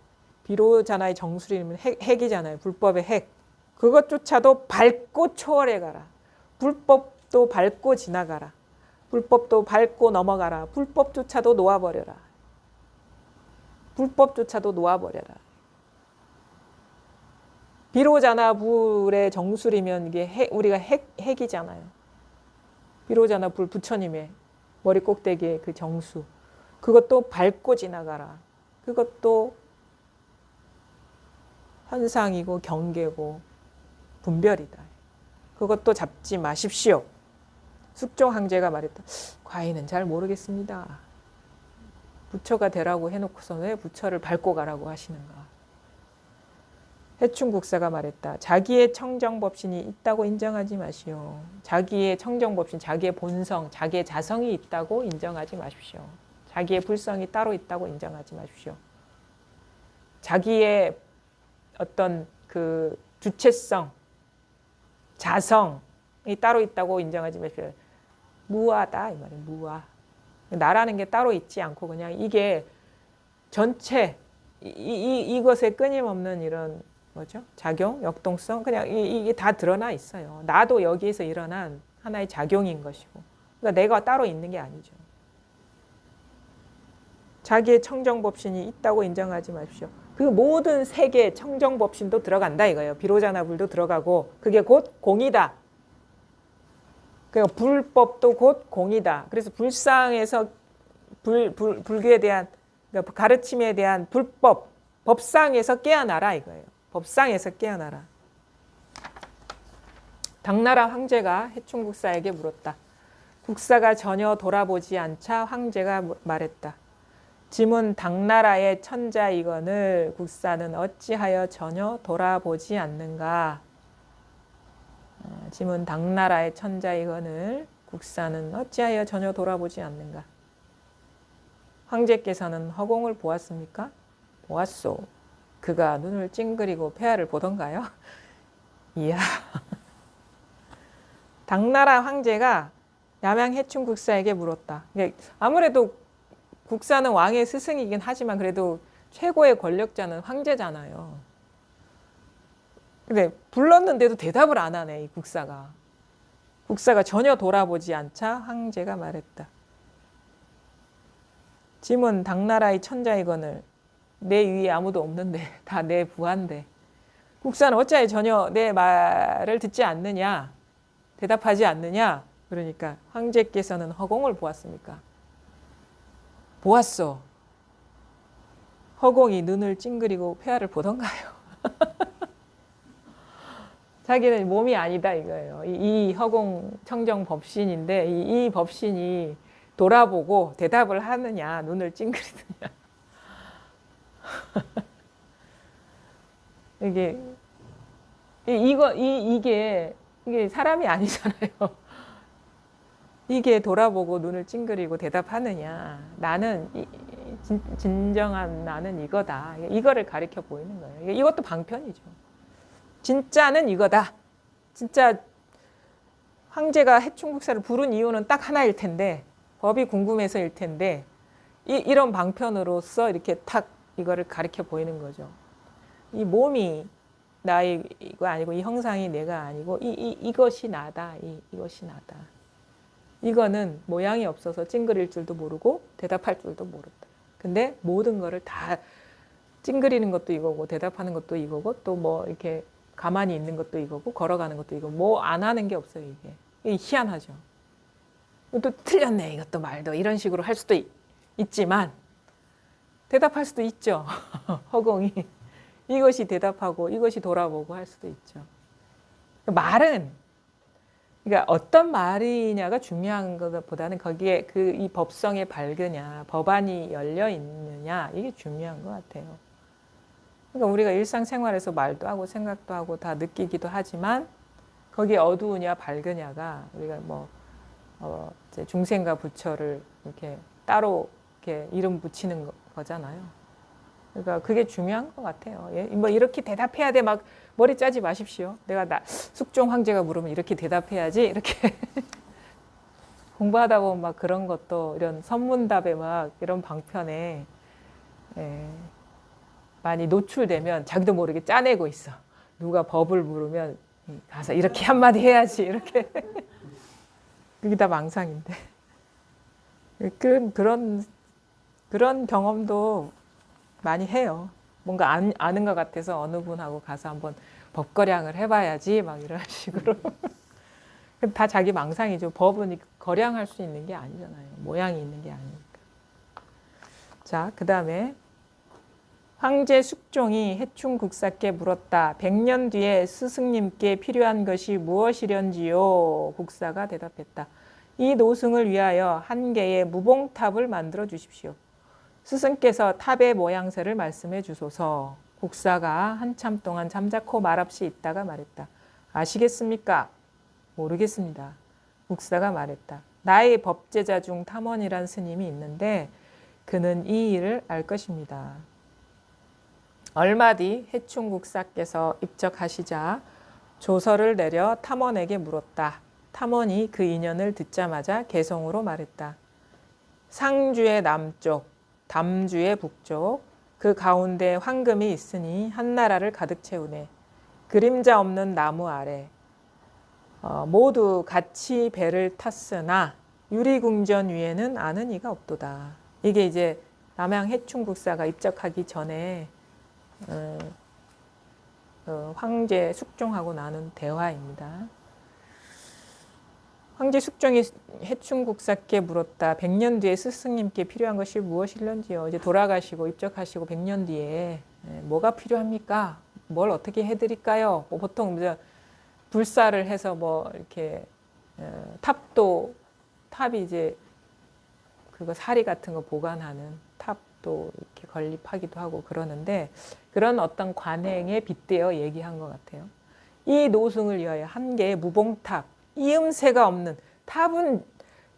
비로자나의 정수리는 핵이잖아요. 불법의 핵. 그것조차도 밟고 초월해 가라. 불법도 밟고 지나가라. 불법도 밟고 넘어가라. 불법조차도 놓아버려라. 불법조차도 놓아버려라. 비로자나 불의 정수리면 이게 우리가 핵이잖아요. 비로자나 불 부처님의 머리 꼭대기의 그 정수. 그것도 밟고 지나가라. 그것도 현상이고 경계고 분별이다. 그것도 잡지 마십시오. 숙종 황제가 말했다. 과인은 잘 모르겠습니다. 부처가 되라고 해놓고서는 왜 부처를 밟고 가라고 하시는가. 해충국사가 말했다. 자기의 청정법신이 있다고 인정하지 마시오. 자기의 청정법신, 자기의 본성, 자기의 자성이 있다고 인정하지 마십시오. 자기의 불성이 따로 있다고 인정하지 마십시오. 자기의 어떤 그 주체성, 자성이 따로 있다고 인정하지 마십시오. 무아다 이 말이에요. 무아. 나라는 게 따로 있지 않고 그냥 이게 전체 이것에 끊임없는 이런 뭐죠? 작용, 역동성 그냥 이게 다 드러나 있어요. 나도 여기에서 일어난 하나의 작용인 것이고 그러니까 내가 따로 있는 게 아니죠. 자기의 청정법신이 있다고 인정하지 마십시오. 그 모든 세계 청정법신도 들어간다 이거예요. 비로자나불도 들어가고 그게 곧 공이다. 그러니까 불법도 곧 공이다. 그래서 불상에서 불교에 대한 그러니까 가르침에 대한 불법, 법상에서 깨어나라 이거예요. 법상에서 깨어나라. 당나라 황제가 해충국사에게 물었다. 국사가 전혀 돌아보지 않자 황제가 말했다. 짐은 당나라의 천자이거늘 국사는 어찌하여 전혀 돌아보지 않는가. 짐은 당나라의 천자이거늘 국사는 어찌하여 전혀 돌아보지 않는가. 황제께서는 허공을 보았습니까? 보았소. 그가 눈을 찡그리고 폐하를 보던가요? 이야. 당나라 황제가 야망해충국사에게 물었다. 아무래도 국사는 왕의 스승이긴 하지만 그래도 최고의 권력자는 황제잖아요. 근데 불렀는데도 대답을 안 하네, 이 국사가. 국사가 전혀 돌아보지 않자 황제가 말했다. 짐은 당나라의 천자이거늘 내 위에 아무도 없는데 다 내 부하인데 국사는 어찌하여 전혀 내 말을 듣지 않느냐, 대답하지 않느냐. 그러니까 황제께서는 허공을 보았습니까? 보았어. 허공이 눈을 찡그리고 폐하를 보던가요? 자기는 몸이 아니다 이거예요. 이 허공 청정 법신인데 이 법신이 돌아보고 대답을 하느냐, 눈을 찡그리느냐. 이게 사람이 아니잖아요. 이게 돌아보고 눈을 찡그리고 대답하느냐. 나는 진정한 나는 이거다. 이거를 가리켜 보이는 거예요. 이것도 방편이죠. 진짜는 이거다. 진짜 황제가 해충국사를 부른 이유는 딱 하나일 텐데 법이 궁금해서일 텐데 이런 방편으로서 이렇게 탁 이거를 가리켜 보이는 거죠. 이 몸이 나이거 아니고 이 형상이 내가 아니고 이것이 나다. 이것이 나다. 이거는 모양이 없어서 찡그릴 줄도 모르고 대답할 줄도 모른다. 근데 모든 거를 다 찡그리는 것도 이거고 대답하는 것도 이거고 또 뭐 이렇게 가만히 있는 것도 이거고 걸어가는 것도 이거고 뭐 안 하는 게 없어요. 이게 희한하죠. 또 틀렸네 이것도 말도 이런 식으로 할 수도 있지만 대답할 수도 있죠. 허공이 이것이 대답하고 이것이 돌아보고 할 수도 있죠. 말은 그러니까 어떤 말이냐가 중요한 것보다는 거기에 이 법성에 밝으냐, 법안이 열려 있느냐 이게 중요한 것 같아요. 그러니까 우리가 일상생활에서 말도 하고 생각도 하고 다 느끼기도 하지만 거기에 어두우냐 밝으냐가 우리가 이제 중생과 부처를 이렇게 따로 이렇게 이름 붙이는 거잖아요. 그러니까 그게 중요한 것 같아요. 예? 뭐 이렇게 대답해야 돼 막 머리 짜지 마십시오. 내가 숙종 황제가 물으면 이렇게 대답해야지 이렇게 공부하다 보면 막 그런 것도 이런 선문답에 막 이런 방편에 많이 노출되면 자기도 모르게 짜내고 있어. 누가 법을 물으면 가서 이렇게 한마디 해야지 이렇게. 그게 다 망상인데. 그런 경험도 많이 해요. 뭔가 아는 것 같아서 어느 분하고 가서 한번 법거량을 해봐야지 막 이런 식으로. 다 자기 망상이죠. 법은 거량할 수 있는 게 아니잖아요. 모양이 있는 게 아니니까. 자, 그 다음에 황제 숙종이 해충국사께 물었다. 100년 뒤에 스승님께 필요한 것이 무엇이련지요? 국사가 대답했다. 이 노승을 위하여 한 개의 무봉탑을 만들어 주십시오. 스승께서 탑의 모양새를 말씀해 주소서. 국사가 한참 동안 잠자코 말없이 있다가 말했다. 아시겠습니까? 모르겠습니다. 국사가 말했다. 나의 법제자 중 탐원이란 스님이 있는데 그는 이 일을 알 것입니다. 얼마 뒤 해충국사께서 입적하시자 조서를 내려 탐원에게 물었다. 탐원이 그 인연을 듣자마자 개성으로 말했다. 상주의 남쪽, 담주의 북쪽, 그 가운데 황금이 있으니 한나라를 가득 채우네. 그림자 없는 나무 아래 모두 같이 배를 탔으나 유리궁전 위에는 아는 이가 없도다. 이게 이제 남양 해충국사가 입적하기 전에 황제 숙종하고 나눈 대화입니다. 황제 숙종이 해충국사께 물었다. 100년 뒤에 스승님께 필요한 것이 무엇일런지요? 이제 돌아가시고 입적하시고 100년 뒤에 뭐가 필요합니까? 뭘 어떻게 해드릴까요? 뭐 보통 이제 불사를 해서 뭐 이렇게 탑이 이제 그거 사리 같은 거 보관하는 탑도 이렇게 건립하기도 하고 그러는데 그런 어떤 관행에 빗대어 얘기한 것 같아요. 이 노승을 위하여 한 개의 무봉탑, 이음새가 없는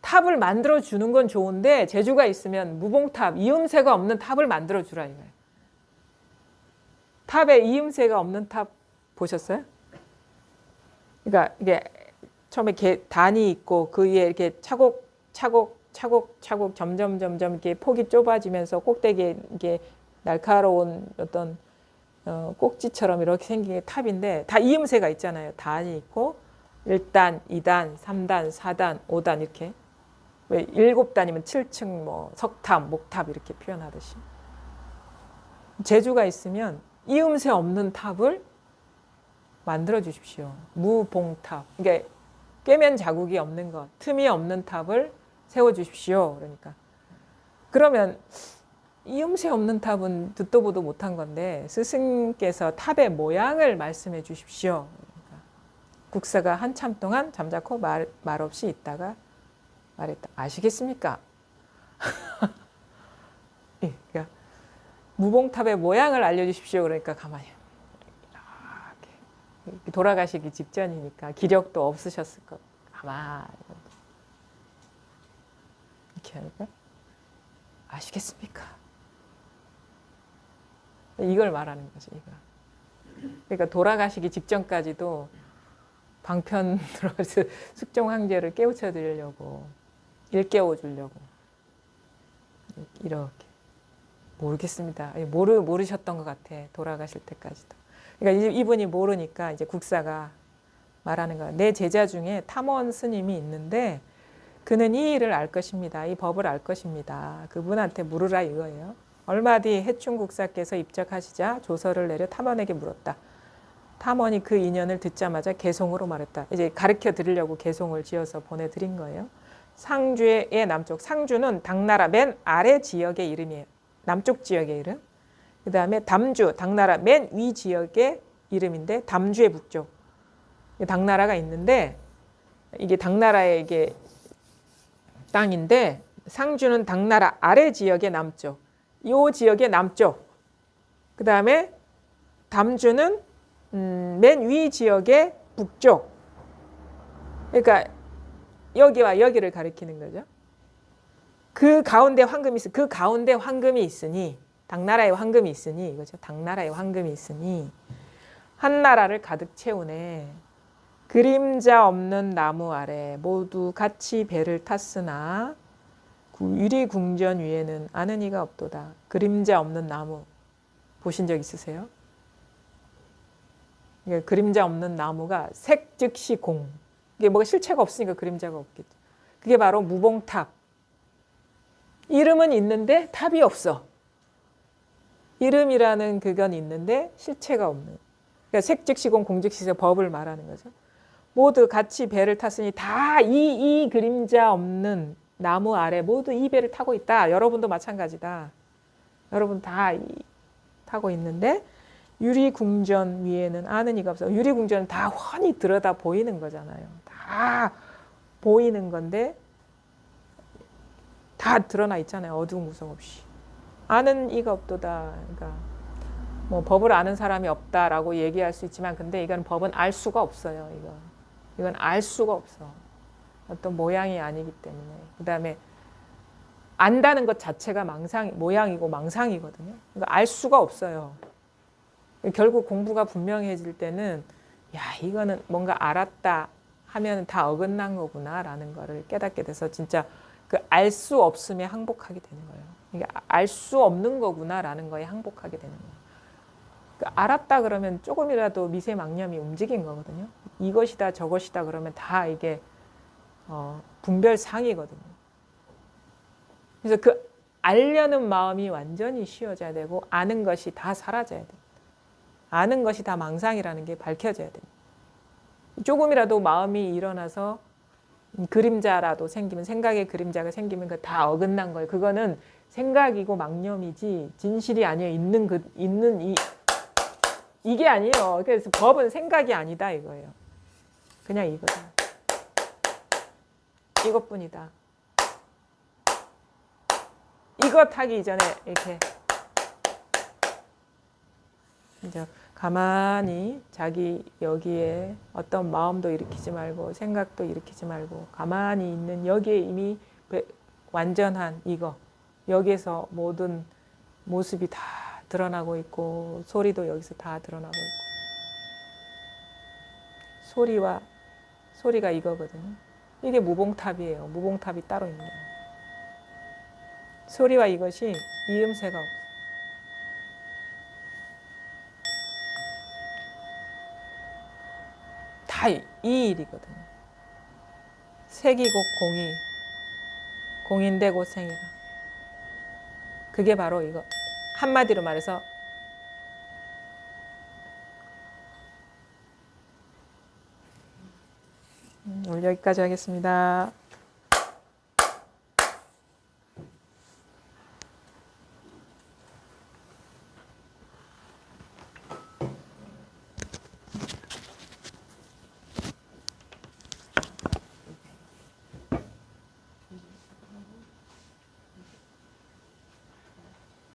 탑을 만들어 주는 건 좋은데 재주가 있으면 무봉탑, 이음새가 없는 탑을 만들어 주라 이거예요. 탑에 이음새가 없는 탑 보셨어요? 그러니까 이게 처음에 단이 있고 그 위에 이렇게 차곡차곡 점점 이렇게 폭이 좁아지면서 꼭대기에 이게 날카로운 어떤 꼭지처럼 이렇게 생긴 게 탑인데 다 이음새가 있잖아요. 단이 있고 1단, 2단, 3단, 4단, 5단 이렇게 왜 7단이면 7층 뭐 석탑, 목탑 이렇게 표현하듯이 재주가 있으면 이음새 없는 탑을 만들어 주십시오. 무봉탑. 그러니까 꿰면 자국이 없는 것, 틈이 없는 탑을 세워 주십시오. 그러면 이음새 없는 탑은 듣도 보도 못한 건데 스승께서 탑의 모양을 말씀해 주십시오. 국사가 한참 동안 잠자코 말없이 있다가 말했다. 아시겠습니까? 그러니까 무봉탑의 모양을 알려주십시오. 그러니까 가만히 이렇게 돌아가시기 직전이니까 기력도 없으셨을 것. 가만히 이렇게 하니까 아시겠습니까? 이걸 말하는 거죠. 이거. 그러니까 돌아가시기 직전까지도 방편으로 숙종 황제를 깨우쳐 드리려고 일깨워 주려고 이렇게 모르겠습니다. 모르셨던 것 같아. 돌아가실 때까지도. 그러니까 이분이 모르니까 이제 국사가 말하는 거야. 내 제자 중에 탐원 스님이 있는데 그는 이 일을 알 것입니다. 이 법을 알 것입니다. 그분한테 물으라 이거예요. 얼마 뒤 해충국사께서 입적하시자 조서를 내려 탐원에게 물었다. 탐원이 그 인연을 듣자마자 개송으로 말했다. 이제 가르쳐 드리려고 개송을 지어서 보내드린 거예요. 상주의 남쪽. 상주는 당나라 맨 아래 지역의 이름이에요. 남쪽 지역의 이름. 그 다음에 담주, 당나라 맨 위 지역의 이름인데 담주의 북쪽. 당나라가 있는데 이게 당나라의 이게 땅인데 상주는 당나라 아래 지역의 남쪽. 이 지역의 남쪽. 그 다음에 담주는 맨 위 지역의 북쪽. 그러니까 여기와 여기를 가리키는 거죠. 그 가운데 황금이 있으니 당나라의 황금이 있으니 이거죠. 당나라의 황금이 있으니 한나라를 가득 채우네. 그림자 없는 나무 아래 모두 같이 배를 탔으나 유리궁전 위에는 아는 이가 없도다. 그림자 없는 나무 보신 적 있으세요? 그림자 없는 나무가 색 즉시 공. 이게 뭐가 실체가 없으니까 그림자가 없겠죠. 그게 바로 무봉탑. 이름은 있는데 탑이 없어. 이름이라는 그건 있는데 실체가 없는. 그러니까 색 즉시 공, 공 즉시 색 법을 말하는 거죠. 모두 같이 배를 탔으니 다 이 그림자 없는 나무 아래 모두 이 배를 타고 있다. 여러분도 마찬가지다. 여러분 다 타고 있는데 유리궁전 위에는 아는 이가 없어. 유리궁전은 다 훤히 들여다 보이는 거잖아요. 다 보이는 건데 다 드러나 있잖아요. 어두운 구석 없이. 아는 이가 없도다. 그러니까 뭐 법을 아는 사람이 없다라고 얘기할 수 있지만 근데 이건 법은 알 수가 없어요. 이건 알 수가 없어. 어떤 모양이 아니기 때문에. 그다음에 안다는 것 자체가 모양이고 망상이거든요. 그러니까 알 수가 없어요. 결국 공부가 분명해질 때는 야 이거는 뭔가 알았다 하면 다 어긋난 거구나라는 거를 깨닫게 돼서 진짜 그 알 수 없음에 항복하게 되는 거예요. 그러니까 알 수 없는 거구나라는 거에 항복하게 되는 거예요. 그러니까 알았다 그러면 조금이라도 미세망념이 움직인 거거든요. 이것이다 저것이다 그러면 다 이게 분별상이거든요. 그래서 그 알려는 마음이 완전히 쉬어져야 되고 아는 것이 다 사라져야 돼요. 아는 것이 다 망상이라는 게 밝혀져야 돼요. 조금이라도 마음이 일어나서 그림자라도 생기면 생각의 그림자가 생기면 그 다 어긋난 거예요. 그거는 생각이고 망념이지 진실이 아니에요. 이게 아니에요. 그래서 법은 생각이 아니다 이거예요. 그냥 이거다. 이것뿐이다. 이것 하기 이전에 이렇게 이제 가만히 자기 여기에 어떤 마음도 일으키지 말고 생각도 일으키지 말고 가만히 있는 여기에 이미 완전한 이거 여기에서 모든 모습이 다 드러나고 있고 소리도 여기서 다 드러나고 있고 소리가 이거거든요. 이게 무봉탑이에요. 무봉탑이 따로 있네요. 소리와 이것이 이음새가 없어요. 다 이 일이거든요. 색이 곧 공인데 곧 생이라. 그게 바로 이거. 한마디로 말해서 오늘 여기까지 하겠습니다.